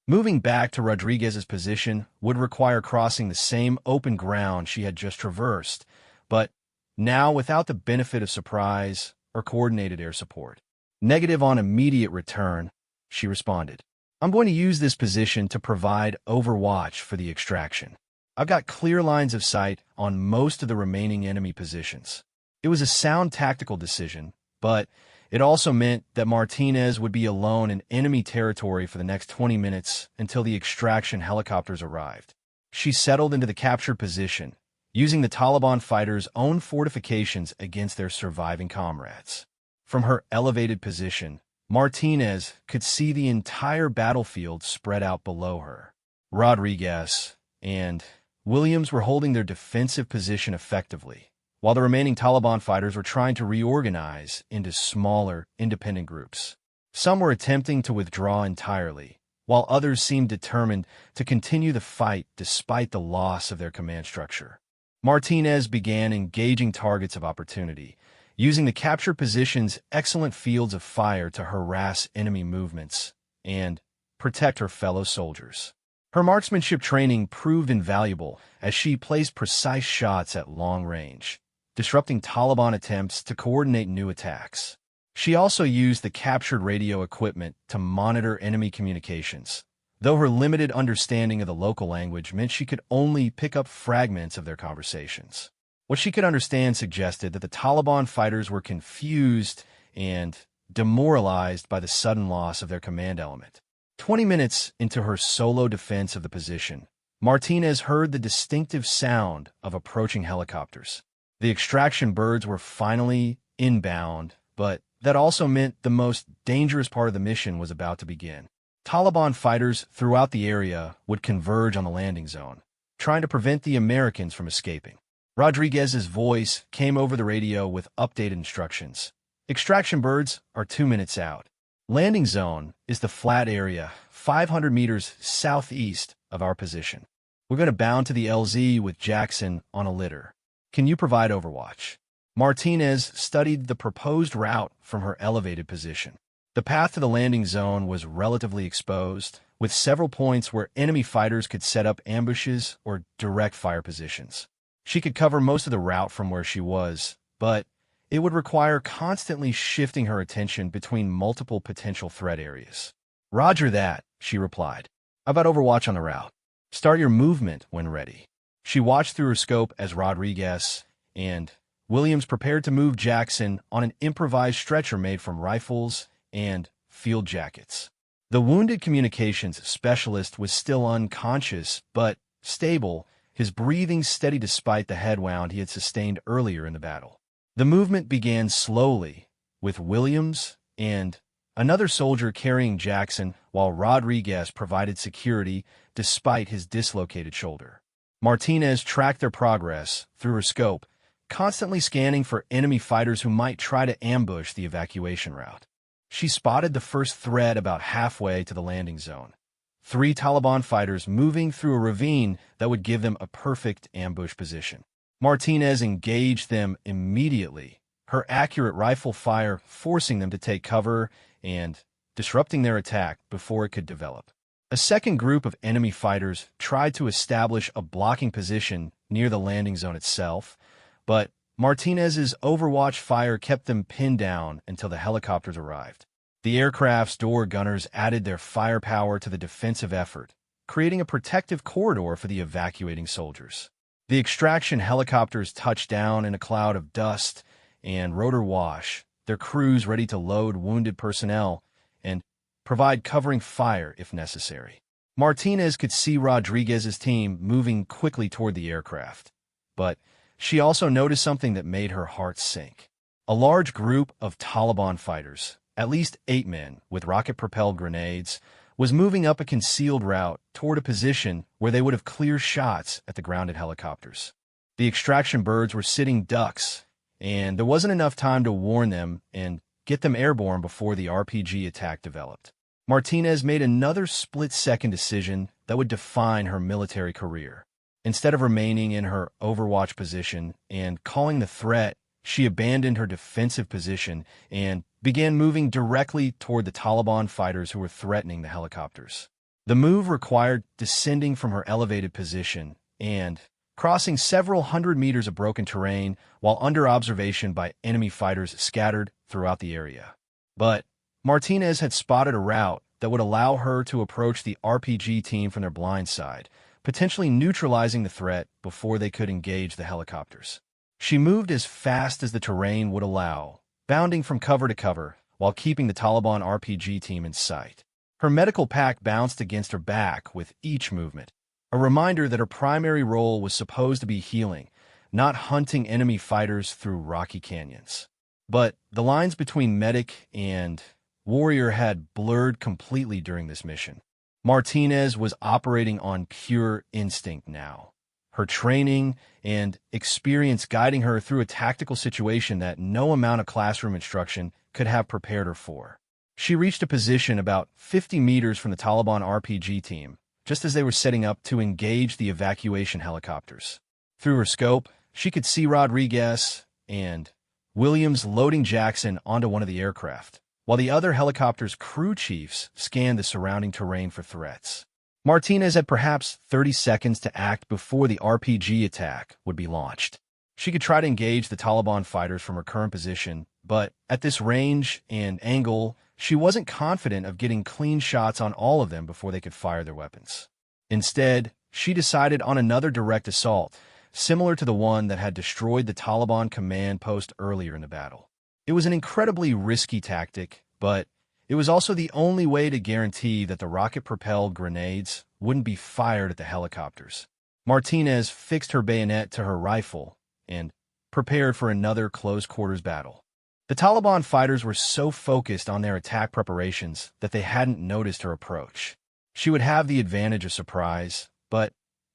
Moving back to Rodriguez's position would require crossing the same open ground she had just traversed, but now without the benefit of surprise or coordinated air support. Negative on immediate return, she responded. I'm going to use this position to provide overwatch for the extraction. I've got clear lines of sight on most of the remaining enemy positions. It was a sound tactical decision, but it also meant that Martinez would be alone in enemy territory for the next 20 minutes until the extraction helicopters arrived. She settled into the captured position, using the Taliban fighters' own fortifications against their surviving comrades. From her elevated position, Martinez could see the entire battlefield spread out below her. Rodriguez and Williams were holding their defensive position effectively, while the remaining Taliban fighters were trying to reorganize into smaller, independent groups. Some were attempting to withdraw entirely, while others seemed determined to continue the fight despite the loss of their command structure. Martinez began engaging targets of opportunity, using the captured position's excellent fields of fire to harass enemy movements and protect her fellow soldiers. Her marksmanship training proved invaluable as she placed precise shots at long range, disrupting Taliban attempts to coordinate new attacks. She also used the captured radio equipment to monitor enemy communications, though her limited understanding of the local language meant she could only pick up fragments of their conversations. What she could understand suggested that the Taliban fighters were confused and demoralized by the sudden loss of their command element. 20 minutes into her solo defense of the position, Martinez heard the distinctive sound of approaching helicopters. The extraction birds were finally inbound, but that also meant the most dangerous part of the mission was about to begin. Taliban fighters throughout the area would converge on the landing zone, trying to prevent the Americans from escaping. Rodriguez's voice came over the radio with updated instructions. Extraction birds are 2 minutes out. Landing zone is the flat area 500 meters southeast of our position. We're going to bound to the LZ with Jackson on a litter. Can you provide overwatch? Martinez studied the proposed route from her elevated position. The path to the landing zone was relatively exposed, with several points where enemy fighters could set up ambushes or direct fire positions. She could cover most of the route from where she was, but it would require constantly shifting her attention between multiple potential threat areas. Roger that, she replied. How about overwatch on the route? Start your movement when ready. She watched through her scope as Rodriguez and Williams prepared to move Jackson on an improvised stretcher made from rifles and field jackets. The wounded communications specialist was still unconscious, but stable, his breathing steady despite the head wound he had sustained earlier in the battle. The movement began slowly, with Williams and another soldier carrying Jackson while Rodriguez provided security despite his dislocated shoulder. Martinez tracked their progress through her scope, constantly scanning for enemy fighters who might try to ambush the evacuation route. She spotted the first threat about halfway to the landing zone. 3 Taliban fighters moving through a ravine that would give them a perfect ambush position. Martinez engaged them immediately, her accurate rifle fire forcing them to take cover and disrupting their attack before it could develop. A second group of enemy fighters tried to establish a blocking position near the landing zone itself, but Martinez's overwatch fire kept them pinned down until the helicopters arrived. The aircraft's door gunners added their firepower to the defensive effort, creating a protective corridor for the evacuating soldiers. The extraction helicopters touched down in a cloud of dust and rotor wash, their crews ready to load wounded personnel and provide covering fire if necessary. Martinez could see Rodriguez's team moving quickly toward the aircraft, but she also noticed something that made her heart sink. A large group of Taliban fighters, at least 8 men with rocket-propelled grenades, was moving up a concealed route toward a position where they would have clear shots at the grounded helicopters. The extraction birds were sitting ducks, and there wasn't enough time to warn them and get them airborne before the RPG attack developed. Martinez made another split-second decision that would define her military career. Instead of remaining in her overwatch position and calling the threat, she abandoned her defensive position and began moving directly toward the Taliban fighters who were threatening the helicopters. The move required descending from her elevated position and crossing several hundred meters of broken terrain while under observation by enemy fighters scattered throughout the area. But Martinez had spotted a route that would allow her to approach the RPG team from their blind side, potentially neutralizing the threat before they could engage the helicopters. She moved as fast as the terrain would allow, bounding from cover to cover while keeping the Taliban RPG team in sight. Her medical pack bounced against her back with each movement, a reminder that her primary role was supposed to be healing, not hunting enemy fighters through rocky canyons. But the lines between medic and warrior had blurred completely during this mission. Martinez was operating on pure instinct now, her training and experience guiding her through a tactical situation that no amount of classroom instruction could have prepared her for. She reached a position about 50 meters from the Taliban RPG team, just as they were setting up to engage the evacuation helicopters. Through her scope, she could see Rodriguez and Williams loading Jackson onto one of the aircraft, while the other helicopter's crew chiefs scanned the surrounding terrain for threats. Martinez had perhaps 30 seconds to act before the RPG attack would be launched. She could try to engage the Taliban fighters from her current position, but at this range and angle, she wasn't confident of getting clean shots on all of them before they could fire their weapons. Instead, she decided on another direct assault, similar to the one that had destroyed the Taliban command post earlier in the battle. It was an incredibly risky tactic, but it was also the only way to guarantee that the rocket-propelled grenades wouldn't be fired at the helicopters. Martinez fixed her bayonet to her rifle and prepared for another close-quarters battle. The Taliban fighters were so focused on their attack preparations that they hadn't noticed her approach. She would have the advantage of surprise, but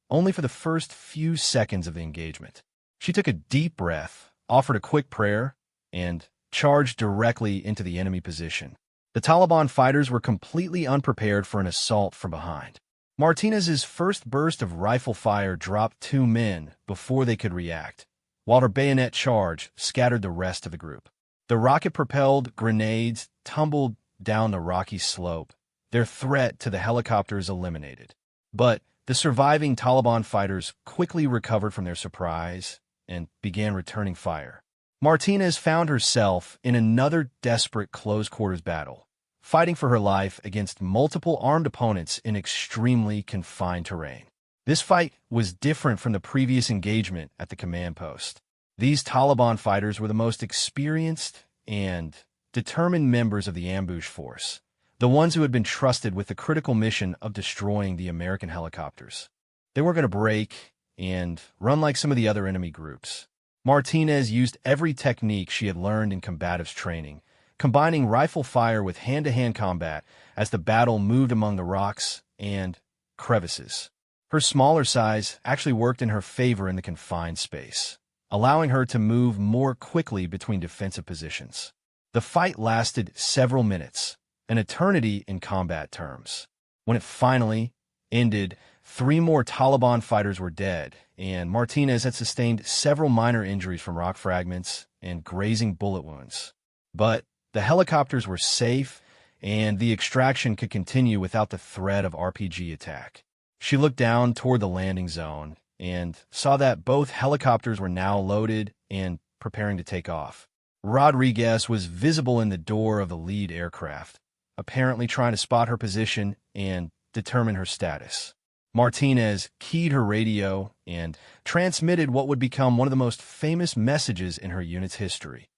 only for the first few seconds of the engagement. She took a deep breath, offered a quick prayer, and charged directly into the enemy position. The Taliban fighters were completely unprepared for an assault from behind. Martinez's first burst of rifle fire dropped 2 men before they could react, while her bayonet charge scattered the rest of the group. The rocket-propelled grenades tumbled down the rocky slope, their threat to the helicopters eliminated. But the surviving Taliban fighters quickly recovered from their surprise and began returning fire. Martinez found herself in another desperate close-quarters battle, fighting for her life against multiple armed opponents in extremely confined terrain. This fight was different from the previous engagement at the command post. These Taliban fighters were the most experienced and determined members of the ambush force, the ones who had been trusted with the critical mission of destroying the American helicopters. They weren't going to break and run like some of the other enemy groups. Martinez used every technique she had learned in combatives training, combining rifle fire with hand-to-hand combat as the battle moved among the rocks and crevices. Her smaller size actually worked in her favor in the confined space, allowing her to move more quickly between defensive positions. The fight lasted several minutes, an eternity in combat terms. When it finally ended, 3 more Taliban fighters were dead, and Martinez had sustained several minor injuries from rock fragments and grazing bullet wounds. But the helicopters were safe, and the extraction could continue without the threat of RPG attack. She looked down toward the landing zone and saw that both helicopters were now loaded and preparing to take off. Rodriguez was visible in the door of the lead aircraft, apparently trying to spot her position and determine her status. Martinez keyed her radio and transmitted what would become one of the most famous messages in her unit's history.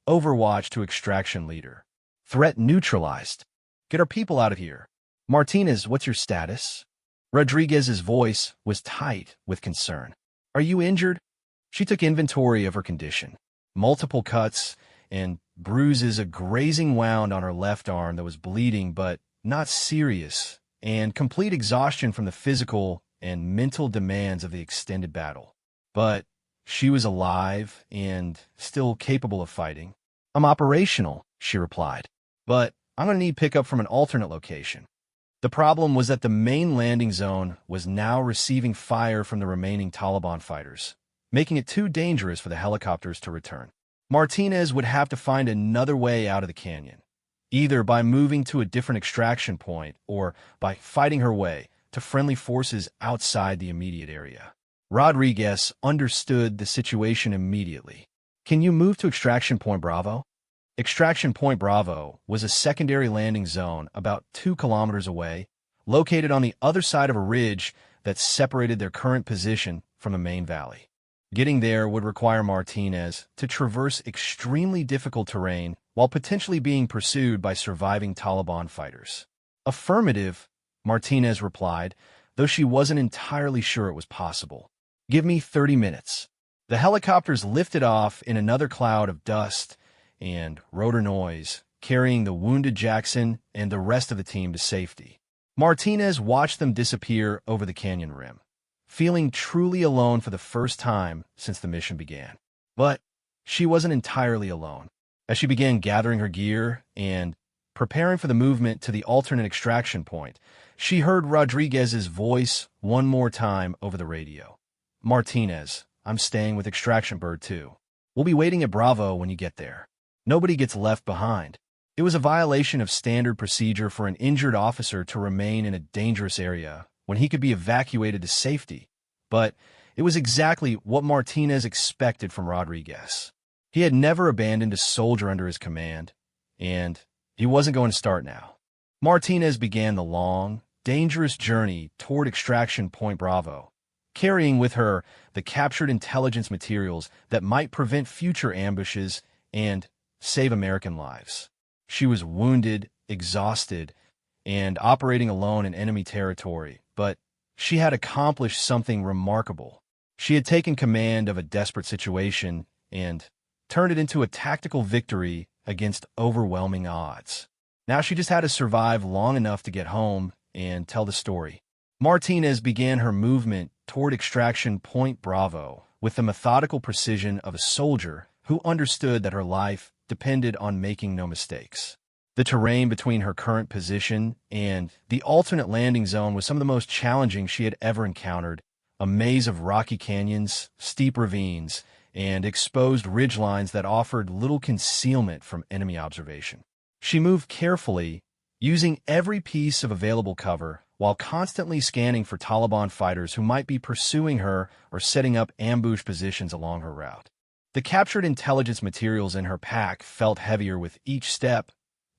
Overwatch to extraction leader. Threat neutralized. Get our people out of here. Martinez, what's your status? Rodriguez's voice was tight with concern. Are you injured? She took inventory of her condition. Multiple cuts and bruises, a grazing wound on her left arm that was bleeding but not serious, and complete exhaustion from the physical and mental demands of the extended battle. But she was alive and still capable of fighting. I'm operational, she replied, but I'm going to need pickup from an alternate location. The problem was that the main landing zone was now receiving fire from the remaining Taliban fighters, making it too dangerous for the helicopters to return. Martinez would have to find another way out of the canyon, either by moving to a different extraction point or by fighting her way to friendly forces outside the immediate area. Rodriguez understood the situation immediately. Can you move to Extraction Point Bravo? Extraction Point Bravo was a secondary landing zone about 2 kilometers away, located on the other side of a ridge that separated their current position from the main valley. Getting there would require Martinez to traverse extremely difficult terrain while potentially being pursued by surviving Taliban fighters. Affirmative, Martinez replied, though she wasn't entirely sure it was possible. Give me 30 minutes. The helicopters lifted off in another cloud of dust and rotor noise, carrying the wounded Jackson and the rest of the team to safety. Martinez watched them disappear over the canyon rim, feeling truly alone for the first time since the mission began. But she wasn't entirely alone. As she began gathering her gear and preparing for the movement to the alternate extraction point, she heard Rodriguez's voice one more time over the radio. Martinez, I'm staying with Extraction Bird 2. We'll be waiting at Bravo when you get there. Nobody gets left behind. It was a violation of standard procedure for an injured officer to remain in a dangerous area when he could be evacuated to safety. But it was exactly what Martinez expected from Rodriguez. He had never abandoned a soldier under his command, and he wasn't going to start now. Martinez began the long, dangerous journey toward Extraction Point Bravo, carrying with her the captured intelligence materials that might prevent future ambushes and save American lives. She was wounded, exhausted, and operating alone in enemy territory, but she had accomplished something remarkable. She had taken command of a desperate situation and turned it into a tactical victory against overwhelming odds. Now she just had to survive long enough to get home and tell the story. Martinez began her movement toward Extraction Point Bravo with the methodical precision of a soldier who understood that her life depended on making no mistakes. The terrain between her current position and the alternate landing zone was some of the most challenging she had ever encountered, a maze of rocky canyons, steep ravines, and exposed ridgelines that offered little concealment from enemy observation. She moved carefully, using every piece of available cover, while constantly scanning for Taliban fighters who might be pursuing her or setting up ambush positions along her route. The captured intelligence materials in her pack felt heavier with each step,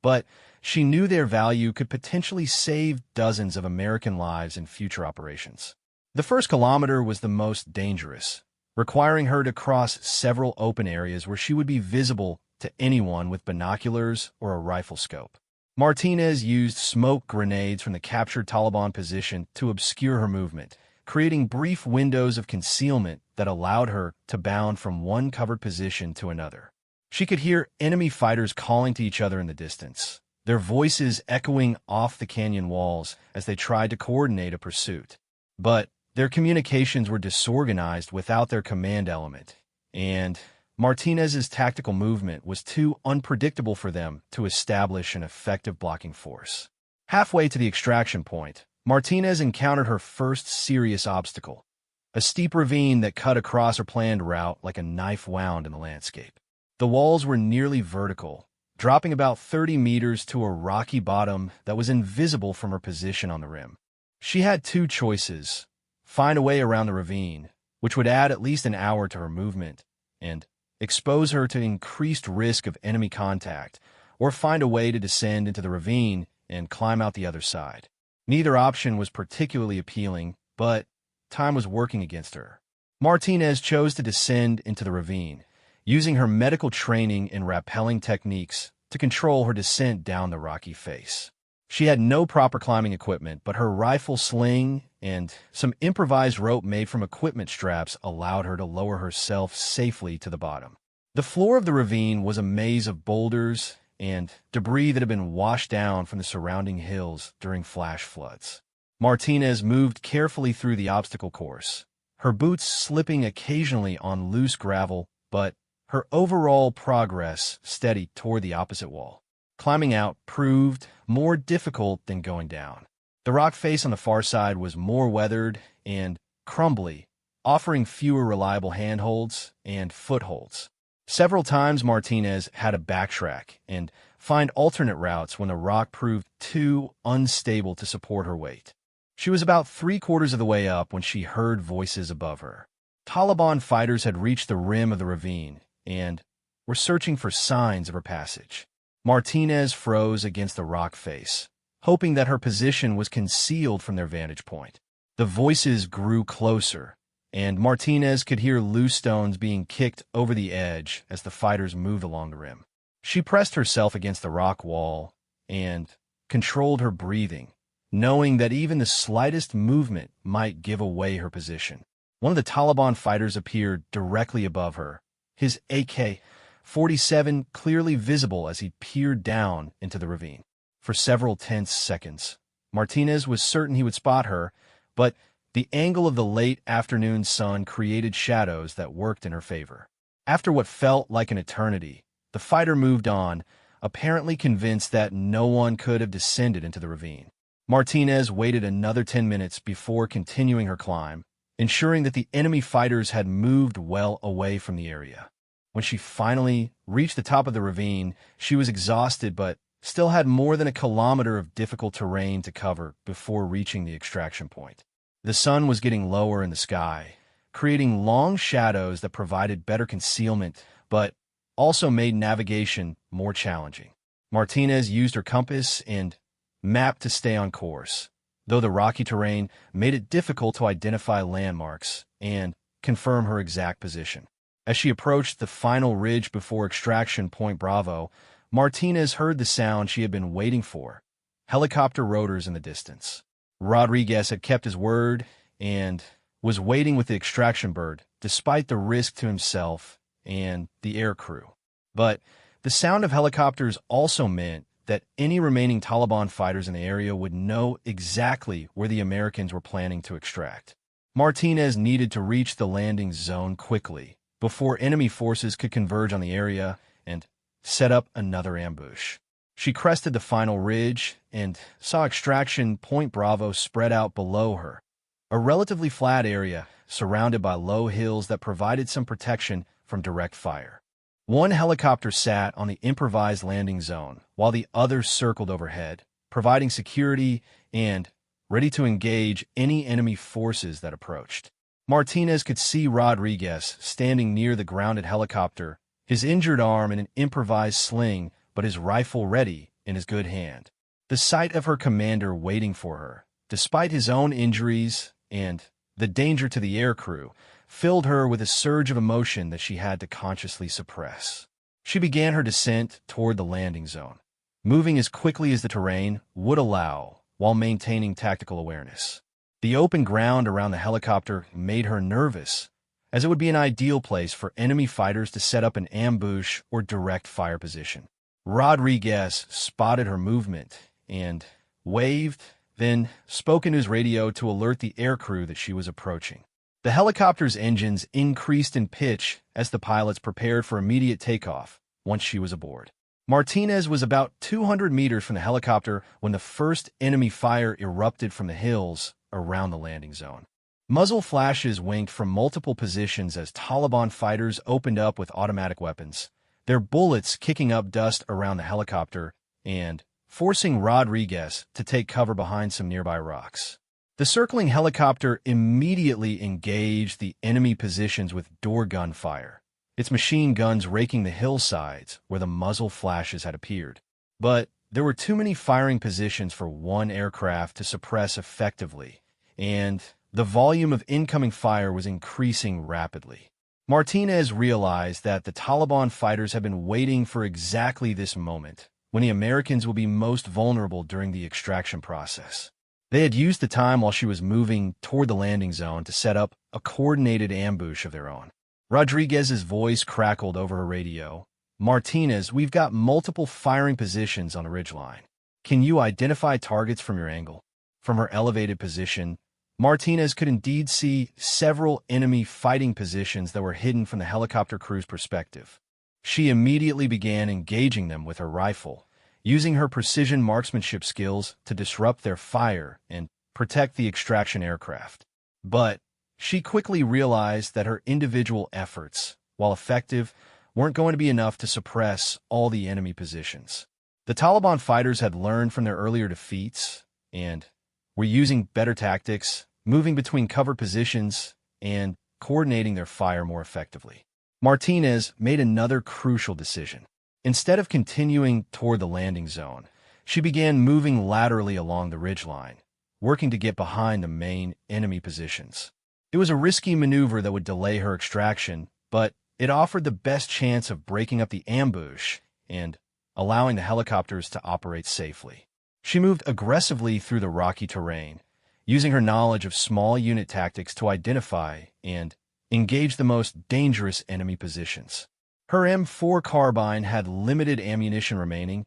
but she knew their value could potentially save dozens of American lives in future operations. The first kilometer was the most dangerous, requiring her to cross several open areas where she would be visible to anyone with binoculars or a rifle scope. Martinez used smoke grenades from the captured Taliban position to obscure her movement, creating brief windows of concealment that allowed her to bound from one covered position to another. She could hear enemy fighters calling to each other in the distance, their voices echoing off the canyon walls as they tried to coordinate a pursuit. But their communications were disorganized without their command element, and Martinez's tactical movement was too unpredictable for them to establish an effective blocking force. Halfway to the extraction point, Martinez encountered her first serious obstacle, a steep ravine that cut across her planned route like a knife wound in the landscape. The walls were nearly vertical, dropping about 30 meters to a rocky bottom that was invisible from her position on the rim. She had two choices: find a way around the ravine, which would add at least an hour to her movement, and expose her to increased risk of enemy contact, or find a way to descend into the ravine and climb out the other side. Neither option was particularly appealing, but time was working against her. Martinez chose to descend into the ravine, using her medical training and rappelling techniques to control her descent down the rocky face. She had no proper climbing equipment, but her rifle sling and some improvised rope made from equipment straps allowed her to lower herself safely to the bottom. The floor of the ravine was a maze of boulders and debris that had been washed down from the surrounding hills during flash floods. Martinez moved carefully through the obstacle course, her boots slipping occasionally on loose gravel, but her overall progress steady toward the opposite wall. Climbing out proved more difficult than going down. The rock face on the far side was more weathered and crumbly, offering fewer reliable handholds and footholds. Several times Martinez had to backtrack and find alternate routes when the rock proved too unstable to support her weight. She was about 3/4 of the way up when she heard voices above her. Taliban fighters had reached the rim of the ravine and were searching for signs of her passage. Martinez froze against the rock face, hoping that her position was concealed from their vantage point. The voices grew closer, and Martinez could hear loose stones being kicked over the edge as the fighters moved along the rim. She pressed herself against the rock wall and controlled her breathing, knowing that even the slightest movement might give away her position. One of the Taliban fighters appeared directly above her, his AK-47 clearly visible as he peered down into the ravine. For several tense seconds, Martinez was certain he would spot her, but the angle of the late afternoon sun created shadows that worked in her favor. After what felt like an eternity, the fighter moved on, apparently convinced that no one could have descended into the ravine. Martinez waited another 10 minutes before continuing her climb, ensuring that the enemy fighters had moved well away from the area. When she finally reached the top of the ravine, she was exhausted but still had more than a kilometer of difficult terrain to cover before reaching the extraction point. The sun was getting lower in the sky, creating long shadows that provided better concealment but also made navigation more challenging. Martinez used her compass and map to stay on course, though the rocky terrain made it difficult to identify landmarks and confirm her exact position. As she approached the final ridge before Extraction Point Bravo, Martinez heard the sound she had been waiting for: helicopter rotors in the distance. Rodriguez had kept his word and was waiting with the extraction bird, despite the risk to himself and the air crew. But The sound of helicopters also meant that any remaining Taliban fighters in the area would know exactly where the Americans were planning to extract. Martinez needed to reach the landing zone quickly before enemy forces could converge on the area and set up another ambush. She crested the final ridge and saw extraction point Bravo spread out below her, a relatively flat area surrounded by low hills that provided some protection from direct fire. One helicopter sat on the improvised landing zone, while the others circled overhead, providing security and ready to engage any enemy forces that approached. Martinez could see Rodriguez standing near the grounded helicopter, his injured arm in an improvised sling, but his rifle ready in his good hand. The sight of her commander waiting for her, despite his own injuries and the danger to the aircrew, filled her with a surge of emotion that she had to consciously suppress. She began her descent toward the landing zone, moving as quickly as the terrain would allow while maintaining tactical awareness. The open ground around the helicopter made her nervous, as it would be an ideal place for enemy fighters to set up an ambush or direct fire position. Rodriguez spotted her movement and waved, then spoke into his radio to alert the aircrew that she was approaching. The helicopter's engines increased in pitch as the pilots prepared for immediate takeoff once she was aboard. Martinez was about 200 meters from the helicopter when the first enemy fire erupted from the hills around the landing zone. Muzzle flashes winked from multiple positions as Taliban fighters opened up with automatic weapons, their bullets kicking up dust around the helicopter and forcing Rodriguez to take cover behind some nearby rocks. The circling helicopter immediately engaged the enemy positions with door gun fire, its machine guns raking the hillsides where the muzzle flashes had appeared. But there were too many firing positions for one aircraft to suppress effectively, and the volume of incoming fire was increasing rapidly. Martinez realized that the Taliban fighters had been waiting for exactly this moment, when the Americans will be most vulnerable during the extraction process. They had used the time while she was moving toward the landing zone to set up a coordinated ambush of their own. Rodriguez's voice crackled over her radio. "Martinez, we've got multiple firing positions on the ridgeline. Can you identify targets from your angle?" From her elevated position, Martinez could indeed see several enemy fighting positions that were hidden from the helicopter crew's perspective. She immediately began engaging them with her rifle, using her precision marksmanship skills to disrupt their fire and protect the extraction aircraft. But she quickly realized that her individual efforts, while effective, weren't going to be enough to suppress all the enemy positions. The Taliban fighters had learned from their earlier defeats and were using better tactics, moving between cover positions, and coordinating their fire more effectively. Martinez made another crucial decision. Instead of continuing toward the landing zone, she began moving laterally along the ridgeline, working to get behind the main enemy positions. It was a risky maneuver that would delay her extraction, but it offered the best chance of breaking up the ambush and allowing the helicopters to operate safely. She moved aggressively through the rocky terrain, using her knowledge of small unit tactics to identify and engage the most dangerous enemy positions. Her M4 carbine had limited ammunition remaining,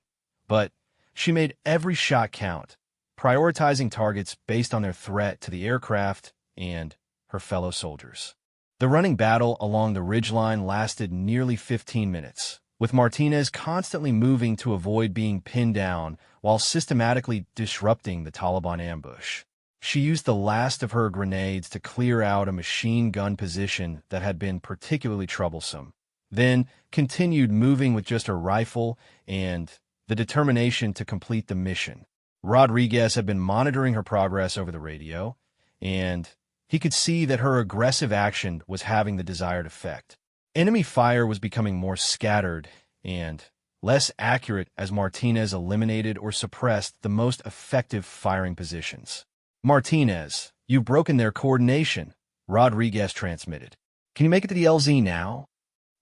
but she made every shot count, prioritizing targets based on their threat to the aircraft and her fellow soldiers. The running battle along the ridgeline lasted nearly 15 minutes, with Martinez constantly moving to avoid being pinned down while systematically disrupting the Taliban ambush. She used the last of her grenades to clear out a machine gun position that had been particularly troublesome, then continued moving with just her rifle and the determination to complete the mission. Rodriguez had been monitoring her progress over the radio, and he could see that her aggressive action was having the desired effect. Enemy fire was becoming more scattered and less accurate as Martinez eliminated or suppressed the most effective firing positions. "Martinez, you've broken their coordination," Rodriguez transmitted. "Can you make it to the LZ now?"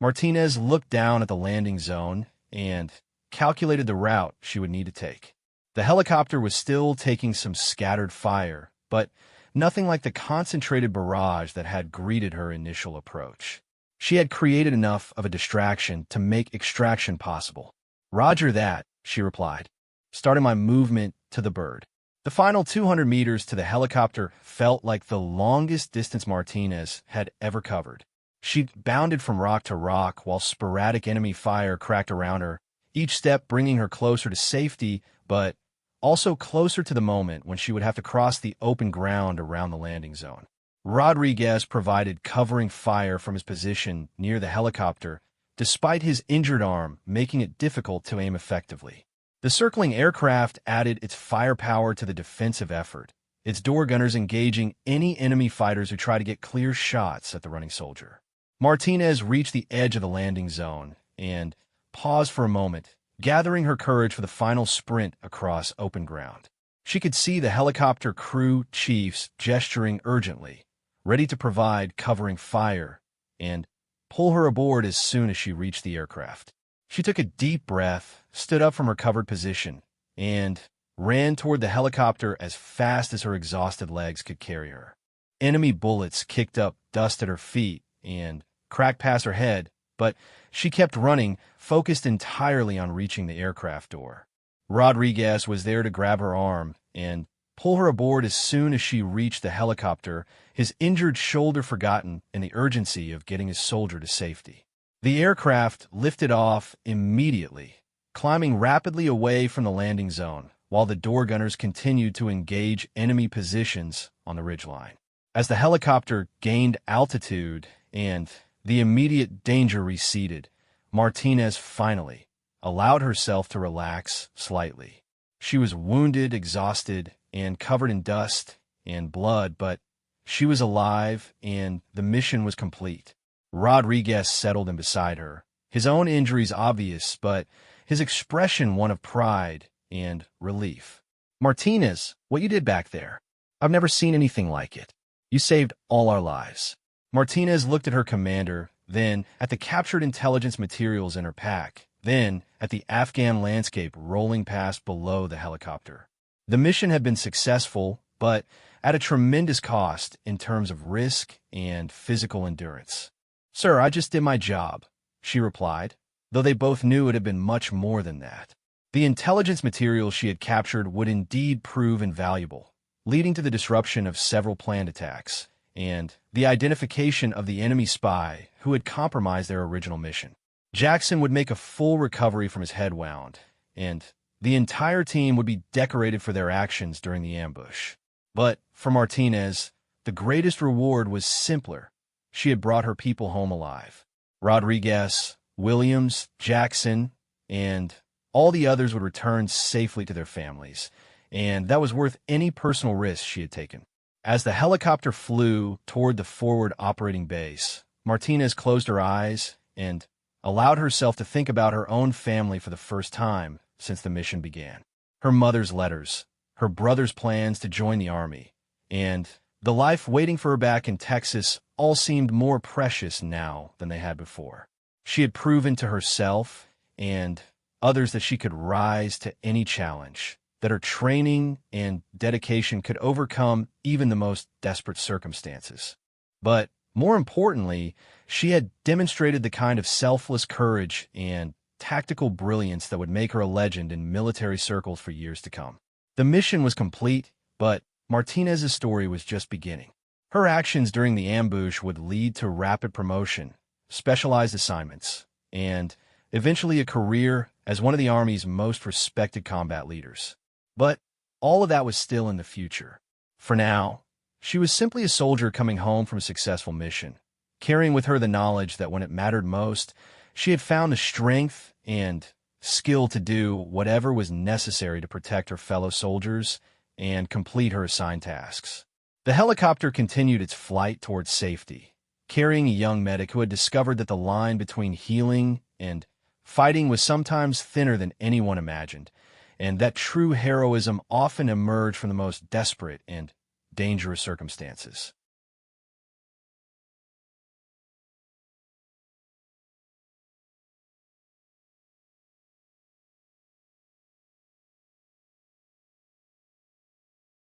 Martinez looked down at the landing zone and calculated the route she would need to take. The helicopter was still taking some scattered fire, but nothing like the concentrated barrage that had greeted her initial approach. She had created enough of a distraction to make extraction possible. "Roger that," she replied, starting my movement to the bird. The final 200 meters to the helicopter felt like the longest distance Martinez had ever covered. She bounded from rock to rock while sporadic enemy fire cracked around her, each step bringing her closer to safety, but also closer to the moment when she would have to cross the open ground around the landing zone. Rodriguez provided covering fire from his position near the helicopter, despite his injured arm making it difficult to aim effectively. The circling aircraft added its firepower to the defensive effort, its door gunners engaging any enemy fighters who try to get clear shots at the running soldier. Martinez reached the edge of the landing zone and paused for a moment, gathering her courage for the final sprint across open ground. She could see the helicopter crew chiefs gesturing urgently, ready to provide covering fire and pull her aboard as soon as she reached the aircraft. She took a deep breath, stood up from her covered position, and ran toward the helicopter as fast as her exhausted legs could carry her. Enemy bullets kicked up dust at her feet and cracked past her head, but she kept running, focused entirely on reaching the aircraft door. Rodriguez was there to grab her arm and pull her aboard as soon as she reached the helicopter, his injured shoulder forgotten in the urgency of getting his soldier to safety. The aircraft lifted off immediately, climbing rapidly away from the landing zone, while the door gunners continued to engage enemy positions on the ridgeline. As the helicopter gained altitude and the immediate danger receded, Martinez finally allowed herself to relax slightly. She was wounded, exhausted, and covered in dust and blood, but she was alive and the mission was complete. Rodriguez settled in beside her, his own injuries obvious, but his expression one of pride and relief. "Martinez, what you did back there, I've never seen anything like it. You saved all our lives." Martinez looked at her commander, then at the captured intelligence materials in her pack, then at the Afghan landscape rolling past below the helicopter. The mission had been successful, but at a tremendous cost in terms of risk and physical endurance. "Sir, I just did my job," she replied, though they both knew it had been much more than that. The intelligence materials she had captured would indeed prove invaluable, leading to the disruption of several planned attacks and the identification of the enemy spy who had compromised their original mission. Jackson would make a full recovery from his head wound, and the entire team would be decorated for their actions during the ambush. But for Martinez, the greatest reward was simpler. She had brought her people home alive. Rodriguez, Williams, Jackson, and all the others would return safely to their families, and that was worth any personal risk she had taken. As the helicopter flew toward the forward operating base, Martinez closed her eyes and allowed herself to think about her own family for the first time since the mission began. Her mother's letters, her brother's plans to join the army, and the life waiting for her back in Texas all seemed more precious now than they had before. She had proven to herself and others that she could rise to any challenge, that her training and dedication could overcome even the most desperate circumstances. But more importantly, she had demonstrated the kind of selfless courage and tactical brilliance that would make her a legend in military circles for years to come. The mission was complete, but Martinez's story was just beginning. Her actions during the ambush would lead to rapid promotion, specialized assignments, and eventually a career as one of the Army's most respected combat leaders. But all of that was still in the future. For now, she was simply a soldier coming home from a successful mission, carrying with her the knowledge that when it mattered most, she had found the strength and skill to do whatever was necessary to protect her fellow soldiers and complete her assigned tasks. The helicopter continued its flight towards safety, carrying a young medic who had discovered that the line between healing and fighting was sometimes thinner than anyone imagined, and that true heroism often emerged from the most desperate and dangerous circumstances.